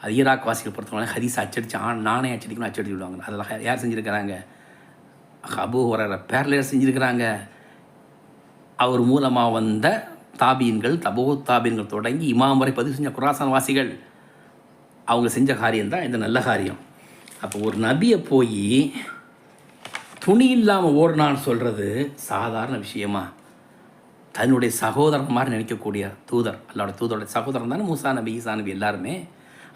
அது ஈராக் வாசிகள் பொறுத்தவரை ஹதீஸ் அச்சடிச்சு நானே அச்சடிக்கணும் அச்சடிச்சு விடுவாங்க. அதெல்லாம் யார் செஞ்சுருக்கிறாங்க? அபூ ஹுரைரா பேரில் செஞ்சுருக்கிறாங்க. அவர் மூலமாக வந்த தாபீன்கள், தாபீன்கள் தொடங்கி இமாம் வரை பதிவு செஞ்ச குராசான் வாசிகள், அவங்க செஞ்ச காரியம்தான் இந்த நல்ல காரியம். அப்போ ஒரு நபியை போய் துணி இல்லாமல் ஓடினான்னு சொல்கிறது சாதாரண விஷயமா? தன்னுடைய சகோதரன் மாதிரி நினைக்கக்கூடிய தூதர், அல்லாவோட தூதருடைய சகோதரன் தானே மூசா நபி, ஈசா நபி எல்லாருமே.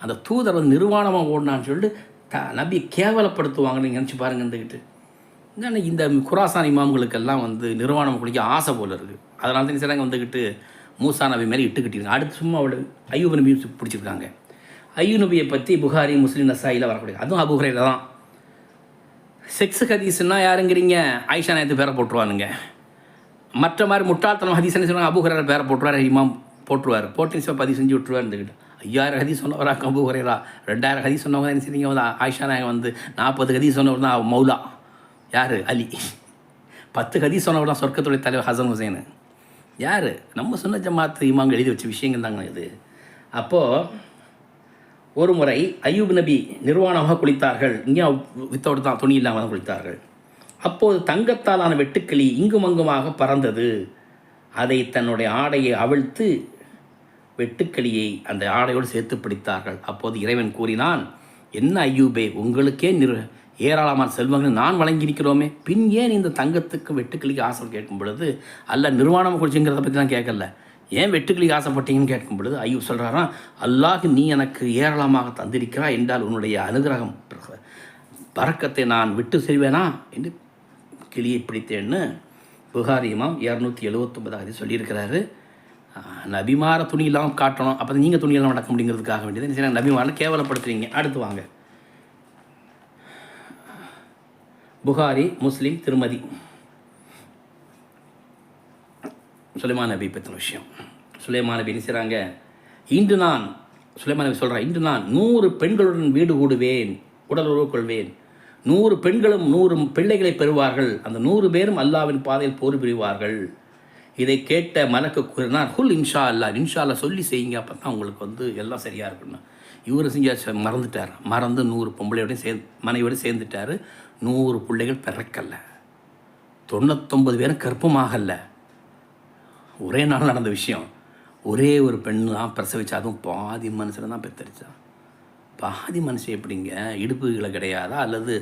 அந்த தூதர் நிர்வாணமாக ஓடினான்னு சொல்லிட்டு நபியை கேவலப்படுத்துவாங்கன்னு நினச்சி பாருங்க. இருந்துக்கிட்டு இந்த குராசான் இமாம்களுக்கெல்லாம் நிர்வாணம் குளிக்க ஆசை போல் இருக்குது. அதனால தான் சிலங்க வந்துக்கிட்டு மூசா நபி மேலே இட்டுக்கிட்டாங்க. அடுத்து சும்மா அவள் அய்யூப் நபி பிடிச்சிருக்காங்க. அய்யூப் நபியை பற்றி புகாரி, முஸ்லீம், நசாயில் வரக்கூடிய, அதுவும் அபூ ஹுரைரா தான். செக்ஸ் ஹதீஸ்னால் யாருங்கிறீங்க? ஆயிஷா நாயத்து பேரை போட்டுருவானுங்க. மற்ற மாதிரி முட்டாள்தனம் ஹதீஸ் என்ன சொல்லுவாங்க? அபூ ஹுரைரா பேரை போட்டுருவார், இமாம் போட்டுருவார், போட்டு பதிவு செஞ்சு விட்டுருவார். இருந்துக்கிட்டு 5000 ஹதீஸ் சொன்னவராக அபூ ஹுரைரா, 2000 ஹதீஸ் சொன்னவங்க என்ன செய்றீங்க? ஆயிஷா நாயகம் 40 ஹதீஸ் சொன்னவர் தான் மௌலா. யார்? அலி. 10 ஹதீஸ் சொன்னவர் தான் சொர்க்கத்துடைய தலைவர் ஹசன் ஹுசைனு. யார்? நம்ம சொன்ன ஜமாத்து இமாங்க எழுதி வச்ச விஷயங்கள் தாங்க இது. அப்போது ஒரு முறை அய்யூப் நபி நிர்வாணமாக குளித்தார்கள். இங்கே வித்தோடு தான், துணி இல்லாமல் தான் குளித்தார்கள். அப்போது தங்கத்தாலான வெட்டுக்கிளி இங்கும் அங்குமாக பறந்தது. அதை தன்னுடைய ஆடையை அவிழ்த்து வெட்டுக்கிளியை அந்த ஆடையோடு சேர்த்து பிடித்தார்கள். அப்போது இறைவன் கூறினான், என்ன அய்யூபே, உங்களுக்கே ஏராளமான செல்வங்கள் நான் வழங்கியிருக்கிறோமே, பின் ஏன் இந்த தங்கத்துக்கு வெட்டுக்கிளிக்கு ஆசை கேட்கும் பொழுது அல்ல நிர்வாணமாக குளிச்சுங்கிறத பற்றி தான் கேட்கல, ஏன் வெட்டுக்கிளிக்கு ஆசைப்பட்டீங்கன்னு கேட்கும் பொழுது ஐயூப் சொல்கிறாராம், அல்லாஹ் நீ எனக்கு ஏராளமாக தந்திருக்கிறாய் என்றால் உன்னுடைய அனுகிரகம் பறக்கத்தை நான் விட்டு செய்வேனா என்று கிளியை பிடித்தேன்னு புகாரி இமாம் 279 சொல்லியிருக்கிறாரு. நபிமார துணி இல்லாமல் காட்டணும், அப்போ நீங்கள் துணியெல்லாம் நடக்க முடியுங்கிறதுக்காக வேண்டியது சரி நபிமாரை கேவலப்படுத்துறீங்க. அடுத்து வாங்க, புகாரி, முஸ்லீம், திருமதி. சுலைமான் நபி பற்றின விஷயம். சுலைமான் நபி என்ன செய்கிறாங்க? இன்று நான் சுலைமான் நபி சொல்கிறேன், இன்று நான் 100 பெண்களுடன் வீடு கூடுவேன், உடல் உறவு கொள்வேன், 100 பெண்களும் 100 பிள்ளைகளை பெறுவார்கள், அந்த 100 பேரும் அல்லாவின் பாதையில் போர் புரிவார்கள். இதை கேட்ட மலக்கு கூறினார், ஹுல் இன்ஷா அல்லா, இன்ஷா அல்லா சொல்லி செய்யுங்க, அப்போ தான் உங்களுக்கு எல்லாம் சரியாக இருக்குன்னு. இவர் செஞ்ச மறந்துட்டார். மறந்து 100 பொம்பளையோடையும் மனைவியோடு சேர்ந்துட்டார். 100 பிள்ளைகள் பிறக்கலை, 99 பேரும் கற்பமாகலை. ஒரே நாள் நடந்த விஷயம். ஒரே ஒரு பெண்ணு தான் பிரசவிச்சா, அதுவும் பாதி மனுஷனை தான் பெற்றடிச்சான். பாதி மனுஷன் எப்படிங்க, இடுப்புகளை கிடையாதா, அல்லது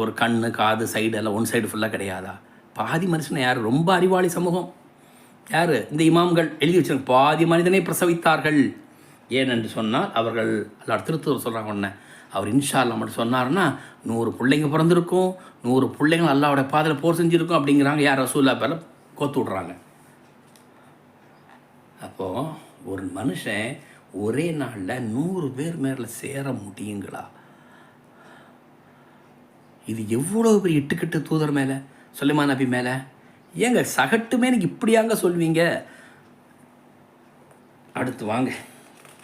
ஒரு கண்ணு காது சைடெல்லாம் ஒன் சைடு ஃபுல்லாக கிடையாதா? பாதி மனுஷனை யார்? ரொம்ப அறிவாளி சமூகம் யார்? இந்த இமாம்கள் எழுதி வச்சுருக்காங்க, பாதி மனிதனை பிரசவித்தார்கள். ஏனென்று சொன்னால் அவர்கள் எல்லா திருத்தூர் சொல்கிறாங்க. ஒன்று அவர் இன்ஷா அல்லா மட்டும் சொன்னார்னா 100 பிள்ளைங்க பிறந்திருக்கும், 100 பிள்ளைங்கள் அல்லாவோட பாதையில் போர் செஞ்சுருக்கும் அப்படிங்கிறாங்க. யார்? ரசூல்லா பேரில் கோத்து விட்றாங்க. அப்போது ஒரு மனுஷன் ஒரே நாளில் 100 பேர் மேலே சேர முடியுங்களா? இது எவ்வளோ பெரிய இட்டுக்கட்டு தூதர் மேலே, சுலைமான் நபி மேலே. ஏங்க சகட்டுமே எனக்கு இப்படியாங்க சொல்வீங்க? அடுத்து வாங்க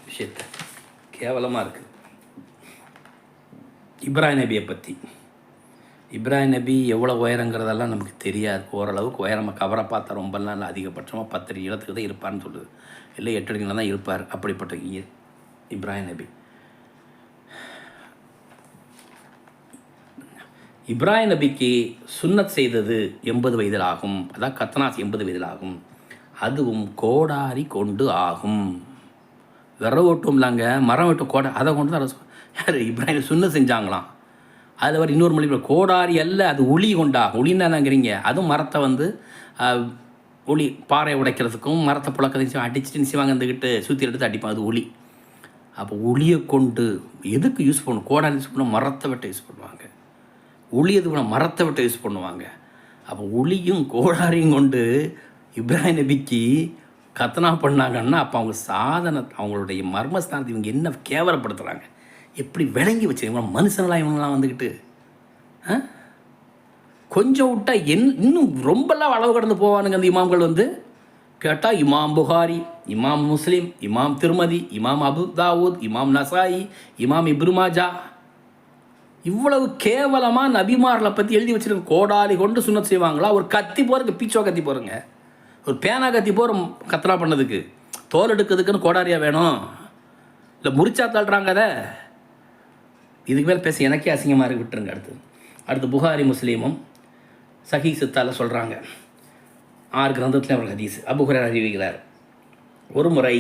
விஷயத்த, கேவலமாக இருக்குது. இப்ராஹிம் நபியை பற்றி. இப்ராஹிம் நபி எவ்வளோ உயரங்கிறதெல்லாம் நமக்கு தெரியாது. ஓரளவுக்கு உயரமாக கவரை பார்த்தா ரொம்பலாம் இல்லை, அதிகபட்சமாக 10 அடி இடத்துக்கு தான் இருப்பார்னு சொல்லுது, இல்லை 8 அடியில் தான் இருப்பார். அப்படிப்பட்ட இப்ராஹிம் நபி. இப்ராஹிம் நபிக்கு சுன்னத் செய்தது 80 வயதில் ஆகும். அதான் கத்தனாஸ் 80 வயதில் ஆகும். அதுவும் கோடாரி கொண்டு ஆகும். விரவு ஓட்டும்லாங்க, மரம் வெட்டும் கோடை, அதை கொண்டு தான் யார் இப்ராஹிம் சுன்னத் செஞ்சாங்களாம். அதில் வர இன்னொரு மொழி கோடாரி அல்ல, அது உளி கொண்டாகும். உளின்னு என்னங்கிறீங்க? அதுவும் மரத்தை உளி பாறை உடைக்கிறதுக்கும் மரத்தை புழக்கத்தையும் அடிச்சுட்டு செய்வாங்க, இருந்துக்கிட்டு சுற்றி எடுத்து அடிப்பாங்க, அது உளி. அப்போ உளியை கொண்டு எதுக்கு யூஸ் பண்ணும்? கோடாரி யூஸ் பண்ண மரத்தை வெட்ட யூஸ் பண்ணுவாங்க, உளி எது பண்ண மரத்தை வெட்ட யூஸ் பண்ணுவாங்க. அப்போ உளியும் கோடாரியும் கொண்டு இப்ராஹிம் நபிக்கு கத்தனா பண்ணாங்கன்னா அப்போ அவங்க சாதனை, அவங்களுடைய மர்மஸ்தானத்தை இவங்க என்ன கேவலப்படுத்துகிறாங்க, எப்படி விளங்கி வச்சுருங்க மனுஷங்களாம் இவங்களாம் வந்துக்கிட்டு. கொஞ்சம் விட்டால் இன்னும் ரொம்பலாம் அளவு கடந்து போவானுங்க அந்த இமாம்கள். கேட்டால் இமாம் புகாரி, இமாம் முஸ்லீம், இமாம் திருமதி, இமாம் அபு தாவூத், இமாம் நசாயி, இமாம் இப்னு மாஜா, இவ்வளவு கேவலமாக நபிமார்களை பற்றி எழுதி வச்சுருக்க. கோடாலி கொண்டு சுன்னத் செய்வாங்களா? ஒரு கத்தி போகிறதுக்கு பீச்சோ கத்தி போகிறங்க, ஒரு பேனா கத்தி போகிற கத்தலா பண்ணதுக்கு, தோல் எடுக்கிறதுக்குன்னு கோடாரியாக வேணும், இல்லை முறிச்சா தள்ளுறாங்க. அதை இதுக்கு மேலே பேச எனக்கே அசிங்கமாக இருக்கு, விட்டுருங்க. அடுத்து புகாரி முஸ்லீமும் சஹீ சித்தால சொல்கிறாங்க. 6 கிரந்தத்தில் அவர் ஹதீஸ். அபூ ஹுரைரா அறிவிக்கிறார், ஒரு முறை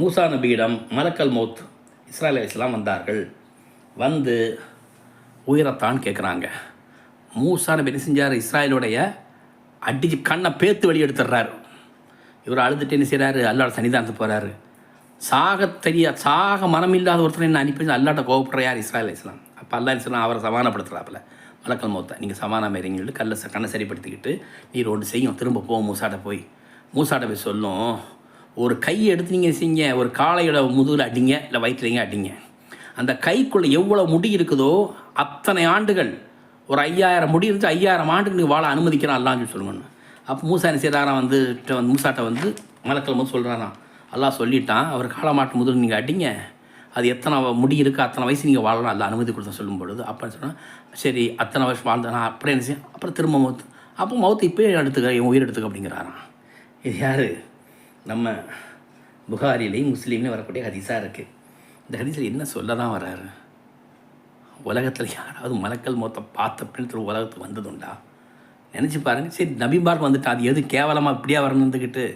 மூசா நபியிடம் மலக்கல் மௌத் இஸ்ராயேல் அலைஹிஸ்ஸலாம் வந்தார்கள். வந்து உயிரத்தான் கேட்குறாங்க. மூசா நபி என்ன செஞ்சார்? இஸ்ராயலுடைய அடிச்சு கண்ணை பேத்து வெளியே எடுத்துடுறாரு. இவர் அழுதுட்டு என்ன செய்கிறாரு? அல்லாஹ் சன்னிதானத்துக்கு போகிறாரு. சாக மனம் இல்லாத ஒருத்தர் என்ன அனுப்பி அல்லாட்ட கோவப்படுற யார்? இஸ்ராயேல் அலைஹிஸ்ஸலாம். அப்போ அல்லாஹ் அலைஹிஸ்ஸலாம் அவரை சமாதானப்படுத்துகிறாப்புல, மலக்கல் மௌத்தை நீங்கள் சமாதானம் இருங்கன்னு சொல்லிட்டு கண்ணை சரிப்படுத்திக்கிட்டு நீர் ஒன்று செய்யும், திரும்ப போகும் மூசாட்ட போய் சொல்லும், ஒரு கையை எடுத்து நீங்கள் செய்யுங்க, ஒரு காளையோட முதுகில் அடிங்க, இல்லை வயிற்றுலைங்க அடிங்க, அந்த கைக்குள்ளே எவ்வளோ முடி இருக்குதோ அத்தனை ஆண்டுகள், ஒரு 5000 முடி இருந்து 5000 ஆண்டுக்கு நீங்கள் வாழ அனுமதிக்கிறான் அல்லான்னு சொல்லுங்கன்னு. அப்போ மூசா என்ன செய்கிறாராம்? மூசாட்ட மலக்கல் மௌத் சொல்கிறாராம், அல்லாஹ் சொல்லிட்டான், அவர் காலமாட்டு முதல் நீங்கள் அடிங்க, அது எத்தனை முடி இருக்குது அத்தனை வயசு நீங்கள் வாழலாம், அல்ல அனுமதி கொடுத்த சொல்லும் பொழுது. அப்போன்னு சொன்னால் சரி அத்தனை வருஷம் வாழ்ந்தேனா, அப்புறம் என்ன செய்யும்? அப்புறம் திரும்ப மௌத்து, அப்போ மௌத்து இப்போயே எடுத்துக்க, என் உயிர் எடுத்துக்க அப்படிங்கிறாராம். இது யார்? நம்ம புகாரிலையும் முஸ்லீம்லேயும் வரக்கூடிய ஹதீஸாக இருக்குது. இந்த ஹதீஸில் என்ன சொல்ல தான் வர்றாரு? உலகத்தில் யாராவது மலக்கல் மௌத்தை பார்த்த பின்னத்தில் உலகத்துக்கு வந்ததுண்டா? நினச்சி பாருங்கள். சரி நபிமார்க்கு வந்துட்டு அது எது கேவலமாக இப்படியா வரணுந்துக்கிட்டு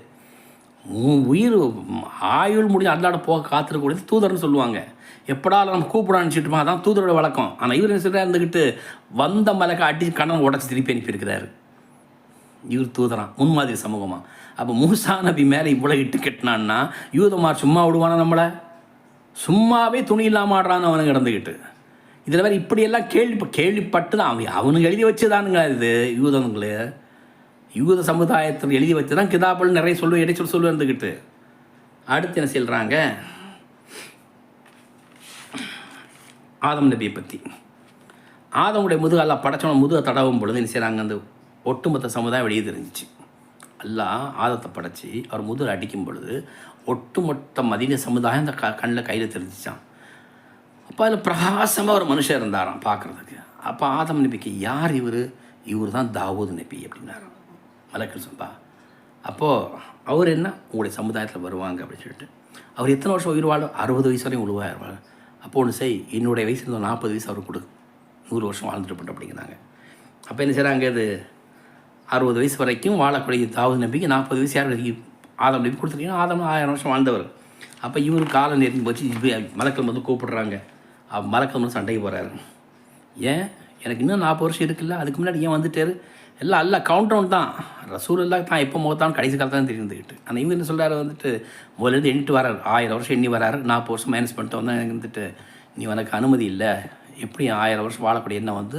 உயிர் ஆயுள் முடிஞ்சு அல்லாட போக காத்திருக்கக்கூடியது தூதர்னு சொல்லுவாங்க. எப்படாலும் நம்ம கூப்பிட நினச்சிட்டுமா, அதான் தூதரோட வழக்கம். ஆனால் இவர் என்ன சொல்கிறார்? இருந்துக்கிட்டு வந்த மலக்கை அடிச்சு கண்ணன் உடச்சி திருப்பி அனுப்பியிருக்கிறாரு. இவர் தூதரான், முன்மாதிரி சமூகமாக. அப்போ மூசா நபி மேலே இவ்வளோ இட்டு கட்டினான்னா யூதமார் சும்மா விடுவானா? நம்மளை சும்மாவே துணி இல்லாமல் ஆடுறான்னு அவனுங்க கிடந்துக்கிட்டு. இதில் வேறு இப்படியெல்லாம் கேள்விப்பட்டு தான் அவனுங்க எழுதி வச்சுதானுங்க. இது யூதனுங்களே, யூத சமுதாயத்தில் எழுதி வச்சு தான் கிதாபல் நிறைய இடைச்சொல் இருந்துக்கிட்டு. அடுத்து என்ன சொல்கிறாங்க? ஆதம் நபியை பற்றி. ஆதமுடைய முதுகு அல்லா படைச்சவன முதுகை தடவும் பொழுது என்ன செய்கிறாங்க? அந்த ஒட்டுமொத்த சமுதாயம் வெளியே தெரிஞ்சிச்சு. அல்லாஹ் ஆதத்தை படைச்சி அவர் முதல் அடிக்கும் பொழுது ஒட்டுமொத்த மதீன சமுதாயம் அந்த கண்ணில் கையில் தெரிஞ்சிச்சான். அப்போ அதில் பிரகாசமாக ஒரு மனுஷன் இருந்தாராம் பார்க்குறதுக்கு. அப்போ ஆதம் நபிக்கு யார் இவர் தான் தாவூத் நபி அப்படின்னாரு மலக்கள் சொம்பா. அப்போது அவர் என்ன உங்களுடைய சமுதாயத்தில் வருவாங்க அப்படின்னு சொல்லிட்டு, அவர் எத்தனை வருஷம் உயிர் வாழும்? 60 வயசு வரையும் உழுவாயிருவாங்க. அப்போ ஒன்று செய், என்னுடைய வயசு இருந்தோம் 40 வயசு அவருக்கு கொடு, 100 வருஷம் வாழ்ந்துட்டு பண்ண அப்படிங்கிறாங்க. அப்போ என்ன செய்கிறாங்க, இது 60 வயசு வரைக்கும் வாழக்கூடிய தாவூத் நபிக்கு 40 வயசு யார் ஆதம் நபி கொடுத்துருக்கீங்க. ஆதம் 1000 வருஷம் வாழ்ந்தவர். அப்போ இவர் காலம் நெருங்கி போச்சு. மலக்கள் வந்து கூப்பிடுறாங்க. மலக்கள் வந்து சண்டைக்கு போகிறாரு. ஏன் எனக்கு இன்னும் 40 வருஷம் இருக்குல்ல, அதுக்கு முன்னாடி ஏன் வந்துட்டார்? எல்லாம் அல்ல கவுண்டவுன் தான். ரசூல் எல்லாம் தான் எப்போ முகத்தான் கடைசி காலத்தில் தான் தெரிஞ்சுக்கிட்டு. ஆனால் இவங்க என்ன சொல்கிறாரு வந்துட்டு முதலேருந்து எண்ணிட்டு வராரு, 1000 வருஷம் எண்ணி வராரு, 40 வருஷம் மைனஸ் பண்ணிட்டு வந்தால் எனக்கு வந்துட்டு நீ உனக்கு அனுமதி இல்லை, எப்படி 1000 வருஷம் வாழக்கூடிய என்ன வந்து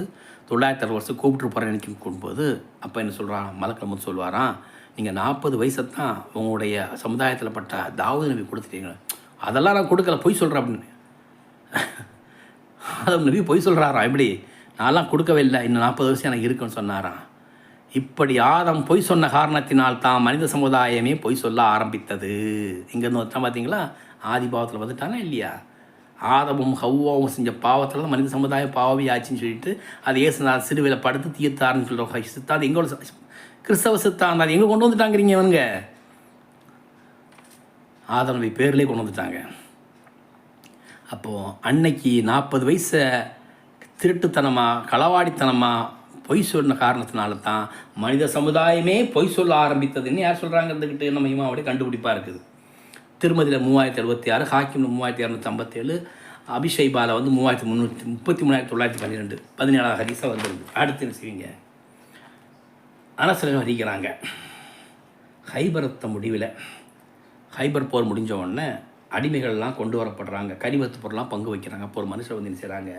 960 வருஷம் கூப்பிட்டு போகிறேன் எனக்கு கூடும்போது. அப்போ என்ன சொல்கிறான், மலக்கள் வந்து சொல்லுவாராம், நீங்கள் 40 வயசை தான் உங்களுடைய சமுதாயத்தில் பட்ட தாவூத் நபி கொடுத்துட்டீங்க, அதெல்லாம் நான் கொடுக்கல, பொய் சொல்கிறேன் அப்படின்னு. ஆதம் நபி பொய் சொல்கிறாராம், எப்படி நான்லாம் கொடுக்கவே இல்லை, இன்னும் 40 வருஷம் எனக்கு இருக்குன்னு சொன்னாராம். இப்படி ஆதம் பொய் சொன்ன காரணத்தினால் தான் மனித சமுதாயமே பொய் சொல்ல ஆரம்பித்தது. இங்கேருந்து ஒருத்தான் பார்த்தீங்களா, ஆதி பாவத்தில் வந்துட்டானா இல்லையா? ஆதமும் ஹவ்வாவும் செஞ்ச பாவத்தில் தான் மனித சமுதாயம் பாவமே ஆச்சுன்னு சொல்லிட்டு அது ஏசுநாள் சிறுவையில் படுத்து தீர்த்தாருன்னு சொல்கிறோம். சித்தாந்தம் எங்களோட கிறிஸ்தவ சித்தாந்தம் அது எங்கே கொண்டு வந்துட்டாங்கிறீங்க இவனுங்க? ஆதம் நபி பேர்லேயே கொண்டு வந்துட்டாங்க. அப்போது அன்னைக்கு 40 வயசை திருட்டுத்தனமாக களவாடித்தனமாக பொய் சொன்ன காரணத்தினால தான் மனித சமுதாயமே பொய் சொல்ல ஆரம்பித்ததுன்னு யார் சொல்கிறாங்கிறதுக்கிட்டு நம்ம இமாவுடைய கண்டுபிடிப்பாக இருக்குது. திருமதியில் 3076, ஹாக்கிமில் 3257, அபிஷைபாவில் வந்து 333912 17 ஹதீஸாக வந்துருது. அடுத்து என்ன செய்வீங்க, அனசர்கள் அறிக்கிறாங்க. ஹைபரத்த முடிவில் ஹைபர் போர் முடிஞ்ச உடனே அடிமைகள்லாம் கொண்டு வரப்படுறாங்க, கனிமத்து பொருள்லாம் பங்கு வைக்கிறாங்க. அப்போ ஒரு மனுஷன் வந்து என்ன செய்கிறாங்க,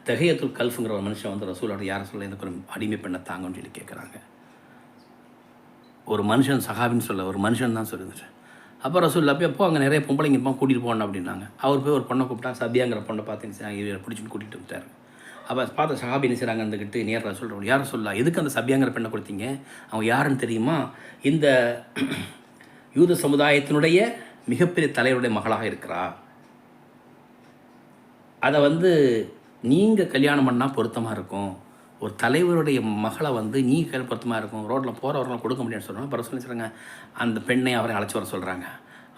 தஹியத்துல் கல்ஃபுங்கிற ஒரு மனுஷன் வந்து ரசூலோட யாரை சொல்ல எனக்கு ஒரு அடிமை பெண்ணை தாங்கன்னு சொல்லி கேட்குறாங்க. ஒரு மனுஷன் சஹாபின்னு சொல்ல, ஒரு மனுஷன் தான் சொல்லிருந்துச்சு. அப்போ ரசூல் அப்போ அங்கே நிறைய பொம்பளைங்க இருப்பான், கூட்டிகிட்டு போகணும் அப்படின்னாங்க. அவர் போய் ஒரு பொண்ணை கூப்பிட்டா, சபியாங்கிற பொண்ணை பார்த்து இவரை பிடிச்சிட்டு கூட்டிகிட்டு வந்துட்டார். அப்போ பார்த்த சஹாபி என்ன செய்கிறாங்க, இருந்துக்கிட்டு நேர் ரசூல் யாரை சொல்லலாம், எதுக்கு அந்த சபியாங்கிற பெண்ணை கொடுத்தீங்க, அவங்க யாருன்னு தெரியுமா, இந்த யூத சமுதாயத்தினுடைய மிகப்பெரிய தலைவருடைய மகளாக இருக்கிறா, அதை வந்து நீங்கள் கல்யாணம் பண்ணால் பொருத்தமாக இருக்கும், ஒரு தலைவருடைய மகளை வந்து நீங்கள் பொருத்தமாக இருக்கும், ரோட்டில் போகிறவரெலாம் கொடுக்க முடியும்னு சொல்கிறாங்க. அப்போ ரசூல் செய்கிறாங்க, அந்த பெண்ணை அவரை அழைச்சி வர சொல்கிறாங்க.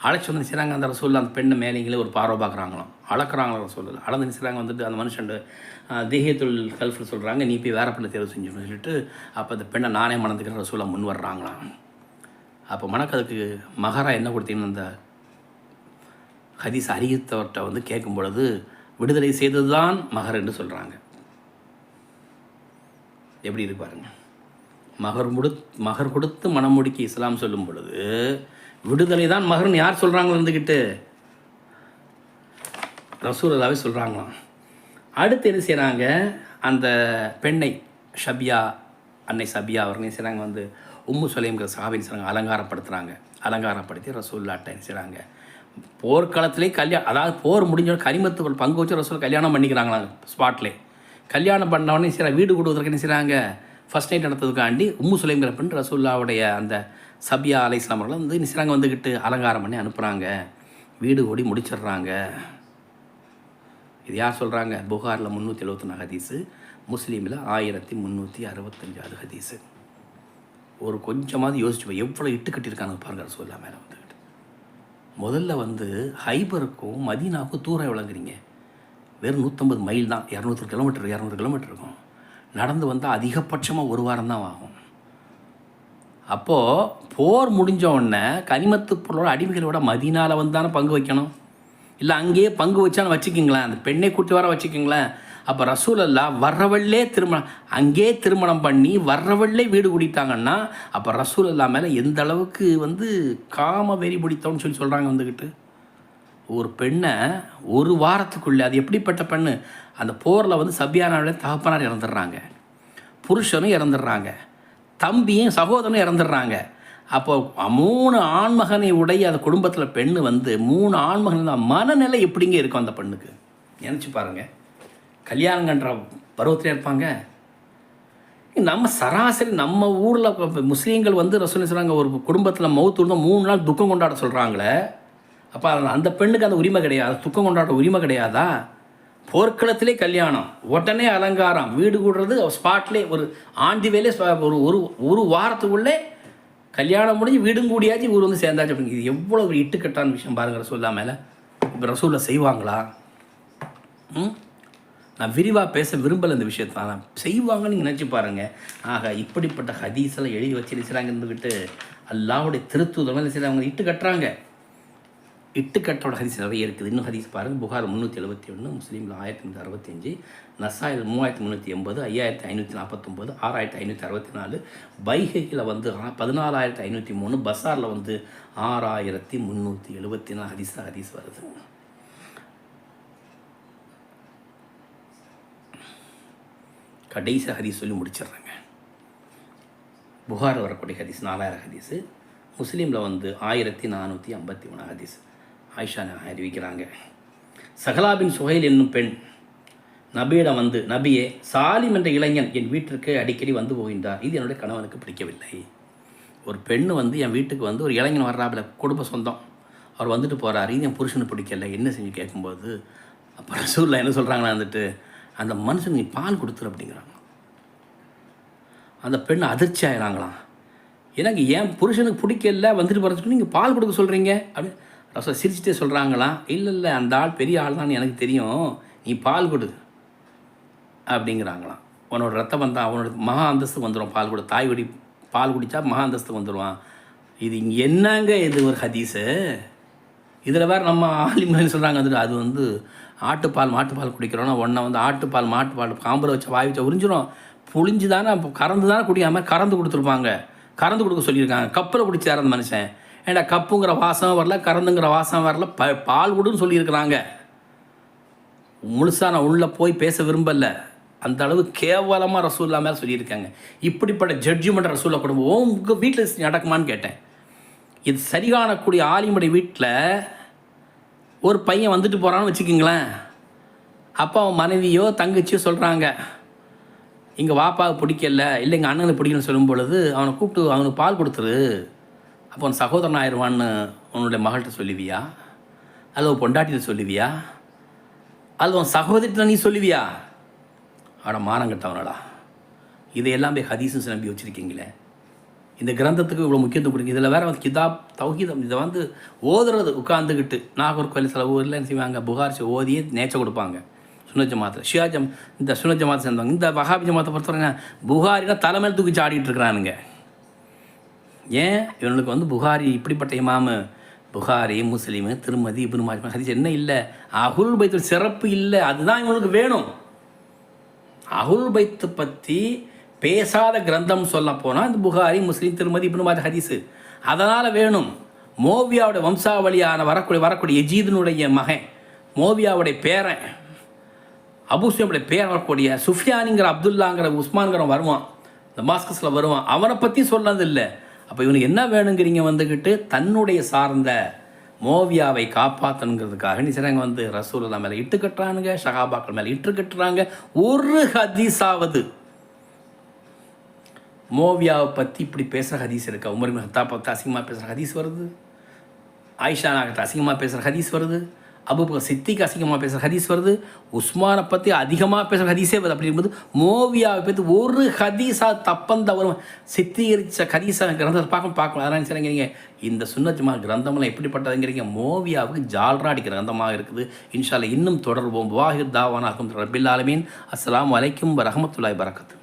அழைச்சி வந்து செய்கிறாங்க, அந்த ரசூல் அந்த பெண்ணை மேலேங்களே ஒரு பார்வை பார்க்குறாங்களாம், அளக்குறாங்களா ரசூல் அளந்து செய்கிறாங்க. வந்துட்டு அந்த மனுஷன் தேஹியத்துல் கல்ஃபில் சொல்கிறாங்க, நீ போய் வேற பெண்ணை தேர்வு செஞ்சுன்னு சொல்லிட்டு அப்போ அந்த பெண்ணை நானே மணந்துக்கிற ரசூலை முன் வர்றாங்களாம். அப்போ மணக்கதுக்கு மகரா என்ன கொடுத்தீங்கன்னு அந்த ஹதீஸ் அறிவித்தவர்கிட்ட வந்து கேட்கும் பொழுது விடுதலை செய்தது தான் மகர் என்று சொல்கிறாங்க. எப்படி இருக்கு பாருங்க, மகர் கொடுத்து மனம் முடிக்க இஸ்லாம் சொல்லும் பொழுது விடுதலை தான் மகர்னு யார் சொல்கிறாங்களோ இருந்துக்கிட்டு ரசூலுல்லாஹி சொல்கிறாங்களாம். அடுத்து என்ன செய்கிறாங்க, அந்த பெண்ணை ஷபியா, அன்னை சபியா அவர் என்ன செய்கிறாங்க, வந்து உம்மு சுலைம்ங்கிற சஹாபின்னு செய்கிறாங்க, அலங்காரப்படுத்தி ரசூலுல்லாஹ்ட்ட என்ன செய்கிறாங்க, போர்க்களத்திலே கல்யாணம், அதாவது போர் முடிஞ்ச கனிமத்து பங்கு வச்சு ரசூல் கல்யாணம் பண்ணிக்கிறாங்களாம் ஸ்பாட்லேயே. கல்யாணம் பண்ணவொடனே செய்கிறாங்க, வீடு கொடுக்குறதுக்கு என்ன செய்கிறாங்க, ஃபஸ்ட் நைட் நடத்துறதுக்காண்டி உம்மு சுலைம்ங்கிற பெண் ரசூலுல்லாஹ்வுடைய அந்த சபியா அலைஹிஸ்ஸலாம் அவர்கள் வந்து என்ன செய்கிறாங்க, வந்துக்கிட்டு அலங்காரம் பண்ணி அனுப்புகிறாங்க, வீடு கூடி முடிச்சிடுறாங்க. இது யார் சொல்கிறாங்க, புகாரில் 374 ஹதீஸு, முஸ்லீமில் 1365 ஹதீஸு. ஒரு கொஞ்சமாவது யோசிச்சு எவ்வளோ இட்டு கட்டியிருக்காங்க பாருங்க ரசூலுல்லாஹ் மேலே வந்துக்கிட்டு. முதல்ல வந்து ஹைபருக்கும் மதீனாவுக்கும் தூரம் எவ்வளோங்கிறீங்க, வெறும் 150 மைல் தான், 200 கிலோமீட்டர் இருக்கும். நடந்து வந்தால் அதிகபட்சமாக ஒரு வாரம் தான் ஆகும். அப்போது போர் முடிஞ்ச உடனே கனிமத்து பொருளோட அடிமைகளோட மதீனாவில் வந்து தானே பங்கு வைக்கணும், இல்லை அங்கேயே பங்கு வச்சாலும் வச்சுக்கிங்களேன், அந்த பெண்ணை கூட்டி வர வச்சுக்கிங்களேன். அப்போ ரசூலுல்லாஹ் வர்றவள்ளே அங்கேயே திருமணம் பண்ணி வர்றவள்ளே வீடு குடித்தாங்கன்னா அப்போ ரசூலுல்லாஹ் மேலே எந்த அளவுக்கு வந்து காம வெறி பிடித்தோன்னு சொல்கிறாங்க. வந்துக்கிட்டு ஒரு பெண்ணை ஒரு வாரத்துக்குள்ளே, அது எப்படிப்பட்ட பெண்ணு, அந்த போரில் வந்து சபியானாவுடைய தகப்பனார் இறந்துடுறாங்க, புருஷனும் இறந்துடுறாங்க, தம்பியும் சகோதரனும் இறந்துடுறாங்க. அப்போ 3 ஆண்மகனை உடைய அந்த குடும்பத்தில் பெண்ணு வந்து 3 ஆண்மகன் தான், மனநிலை எப்படிங்க இருக்கும் அந்த பெண்ணுக்கு நினச்சி பாருங்கள். கல்யாணங்கன்ற பருவத்தில் இருப்பாங்க, நம்ம சராசரி நம்ம ஊரில் முஸ்லீம்கள் வந்து ரசூல் சொல்கிறாங்க, ஒரு குடும்பத்தில் மவுத்து இருந்தால் 3 நாள் துக்கம் கொண்டாட சொல்கிறாங்களே. அப்போ அந்த பெண்ணுக்கு அந்த உரிமை கிடையாது, துக்கம் கொண்டாட உரிமை கிடையாதா? போர்க்களத்திலே கல்யாணம், உடனே அலங்காரம், வீடு கூடுறது ஸ்பாட்லேயே, ஒரு ஆண்டி வேலே ஒரு ஒரு ஒரு வாரத்துக்குள்ளே கல்யாணம் முடிஞ்சு வீடும் கூடியாச்சு, ஊர் வந்து சேர்ந்தாச்சு. அப்படிங்க இது எவ்வளோ ஒரு இட்டுக்கட்டான விஷயம் பாருங்கள் ரசூல்லா மேலே. இப்போ ரசூலில் செய்வாங்களா? நான் விரிவாக பேச விரும்பலை இந்த விஷயத்தை, நான் செய்வாங்கன்னு நீங்கள் நினச்சி பாருங்கள். ஆக இப்படிப்பட்ட ஹதீஸெல்லாம் எழுதி வச்சு இருக்கிறாங்க இருந்துக்கிட்டு அல்லாஹ்வுடைய திருத்துவம் என்ன செய்ய அவங்க இட்டு கட்டுறாங்க. இட்டுக்கட்டோட ஹதீஸ் நிறைய இருக்குது. இன்னும் ஹதீஸ் பாருங்கள், புகார் 371, முஸ்லீமில் 1365, நசாயில் 3380, 5549, 6564, பைஹையில் வந்து 14503, பஸாரில் வந்து 6374 ஹதீஸ் வருது. கடைசி ஹதீஸ் சொல்லி முடிச்சிடுறாங்க. புகார் வரக்கூடிய ஹதீஸ் 4000 ஹதீஸு, முஸ்லீமில் வந்து 1453 ஹதீஸ். ஆயிஷா அறிவிக்கிறாங்க, சஹலா பின் சுஹைல் என்னும் பெண் நபியிடம் வந்து, நபியே, சாலிம் என்ற இளைஞன் என் வீட்டிற்கு அடிக்கடி வந்து போகின்றார், இது என்னுடைய கணவனுக்கு பிடிக்கவில்லை. ஒரு பெண் வந்து என் வீட்டுக்கு வந்து ஒரு இளைஞன் வர்றாப்புல, குடும்ப சொந்தம், அவர் வந்துட்டு போகிறார், இது என் புருஷனுக்கு பிடிக்கல, என்ன செஞ்சு கேட்கும்போது அப்போ ரசூலுல்லாஹ் என்ன சொல்கிறாங்கன்னா வந்துட்டு, அந்த மனுஷன் நீ பால் கொடுத்துரு அப்படிங்கிறாங்க. அந்த பெண் அதிர்ச்சி ஆகிறாங்களாம், எனக்கு என் புருஷனுக்கு பிடிக்கல, வந்துட்டு போகிறதுக்கு நீங்கள் பால் கொடுக்க சொல்கிறீங்க அப்படின்னு ரசூல் சிரிச்சுட்டே சொல்கிறாங்களாம். இல்லை அந்த ஆள் பெரிய ஆள் தான் எனக்கு தெரியும், நீ பால் கொடு அப்படிங்கிறாங்களாம். உன்னோட ரத்தம் வந்தால் அவனோட மகா அந்தஸ்து வந்துடும், பால் கொடு, தாய் வடி பால் குடித்தா மகா அந்தஸ்து வந்துடுவான். இது இங்கே என்னங்க இது ஒரு ஹதீஸு? இதில் வேறு நம்ம ஆலிம்கள் சொல்கிறாங்க வந்துட்டு, அது வந்து ஆட்டுப்பால் மாட்டுப்பால் குடிக்கிறோன்னா ஒன்றை வந்து ஆட்டுப்பால் மாட்டுப்பால் காம்பில் வச்ச வாய் வச்சா உறிஞ்சிடும், புளிஞ்சு தானே அப்போ கறந்து தானே குடிக்காமல் கறந்து கொடுத்துருப்பாங்க, கறந்து கொடுக்க சொல்லியிருக்காங்க. கப்பில் குடிச்சார் அந்த மனுஷன், ஏண்டா கப்புங்கிற வாசம் வரல, கறந்துங்கிற வாசம் வரல, பால் கொடுன்னு சொல்லியிருக்கிறாங்க. முழுசாக நான் உள்ளே போய் பேச விரும்பலை, அந்த அளவு கேவலமாக ரசூல்லா மேலே சொல்லியிருக்காங்க. இப்படிப்பட்ட ஜட்ஜ்மெண்ட் ரசூல்லா கொடுப்போம் உங்கள் வீட்டில் நடக்குமான்னு கேட்டேன். இது சரி காணக்கூடிய ஆலிமுடைய வீட்டில் ஒரு பையன் வந்துட்டு போகிறான்னு வச்சுக்கிங்களேன், அப்போ அவன் மனைவியோ தங்கச்சியோ சொல்கிறாங்க, எங்கள் வாப்பாவுக்கு பிடிக்கல, இல்லை எங்கள் அண்ணனுக்கு பிடிக்கலன்னு சொல்லும் பொழுது அவனை கூப்பிட்டு அவனுக்கு பால் கொடுத்துரு, அப்போ அவன் சகோதரன் ஆயிடுவான்னு உன்னுடைய மகள்கிட்ட சொல்லுவியா, அல்லது உன் பொண்டாட்டிகிட்ட சொல்லுவியா, அல்லது உன் சகோதரிட்ட நீ சொல்லுவியா? அவனை மானங்கட்டவனடா. இதையெல்லாம் போய் ஹதீஸும் நம்பி வச்சுருக்கீங்களே, இந்த கிரந்தத்துக்கு இவ்வளோ முக்கியத்துவம் கொடுங்க. இதில் வேறு வந்து கிதாப் தௌஹீதம், இதை வந்து ஓதுறது உட்காந்துக்கிட்டு நாகர்கோவில் சில ஊரில் என்ன செய்வாங்க, புகாரிசி ஓதியே நேச்ச கொடுப்பாங்க. சுன்னத் ஜமாத்தில் ஷியாஜம் இந்த சுன்னத் ஜமாத்தை சேர்ந்தவங்க, இந்த வஹாபி ஜமாத்தை பொறுத்தவரைங்க புகாரினா தலைமையில் தூக்கி ஆடிட்டு இருக்கிறானுங்க. ஏன் இவனுக்கு வந்து புகாரி இப்படிப்பட்ட இமாமு, புகாரி, முஸ்லீமு, திருமதி, இப்னு மாஜா ஹதீஸ் என்ன இல்லை, அஹ்லுல் பைத்துல் சிறப்பு இல்லை, அதுதான் இவனுக்கு வேணும். அஹ்லுல் பைத்து பற்றி பேசாத கிரந்தம் சொல்ல போனால் இந்த புகாரி, முஸ்லீம், திருமதி, இப்னு மாஜா ஹதீஸு அதனால் வேணும். மோவியாவுடைய வம்சாவளியான வரக்கூடிய எஜீதனுடைய மகன், மோவியாவுடைய பேரன், அபூசுடைய பேர் வரக்கூடிய சுஃபியானிங்கிற அப்துல்லாங்கிற உஸ்மான்கிற வருவான், டமாஸ்கஸில் வருவான், அவனை பற்றி சொன்னது இல்லை. அப்போ இவனுக்கு என்ன வேணுங்கிறீங்க வந்துக்கிட்டு, தன்னுடைய சார்ந்த மோவியாவை காப்பாற்றணுங்கிறதுக்காக நீ சிறங்க வந்து ரசூலுல்லாஹ் மேலே இட்டு கட்டுறானுங்க, ஷஹாபாக்கள் மேலே இட்டு கட்டுறாங்க. ஒரு ஹதீஸாவது மோவியாவை பற்றி இப்படி பேசுகிற ஹதீஸ் இருக்கா? உமர் இப்னு ஹத்தாப் பற்றி அசிங்கமாக பேசுகிற ஹதீஸ் வருது, ஆயிஷா நாகத்தை அசிங்கமாக பேசுகிற ஹதீஸ் வருது, அபூபக்கர் சித்திக்கு அசிங்கமாக பேசுகிற ஹதீஸ் வருது, உஸ்மானை பற்றி அதிகமாக பேசுகிற ஹதீஸே வருது. அப்படி இருக்கும்போது மோவியாவை பற்றி ஒரு ஹதீஸாக தப்பந்தவரும் சித்தீகரித்த ஹதீஸாக கிரந்தத்தை பார்க்கணும். அதனால் சரிங்கிறீங்க, இந்த சுன்னத் ஜமாத் கிரந்தமெல்லாம் எப்படிப்பட்டதுங்கிறீங்க, மோவியாவுக்கு ஜால்ரா அடிக்கிற கிரந்தமாக இருக்குது. இன்ஷா அல்லாஹ் இன்னும் தொடர்வோம். வாஹிர் தாவானா ரப்பில் ஆலமீன். அஸ்ஸலாமு அலைக்கும் வரஹ்மத்துல்லாஹி வபரகாத்துஹு.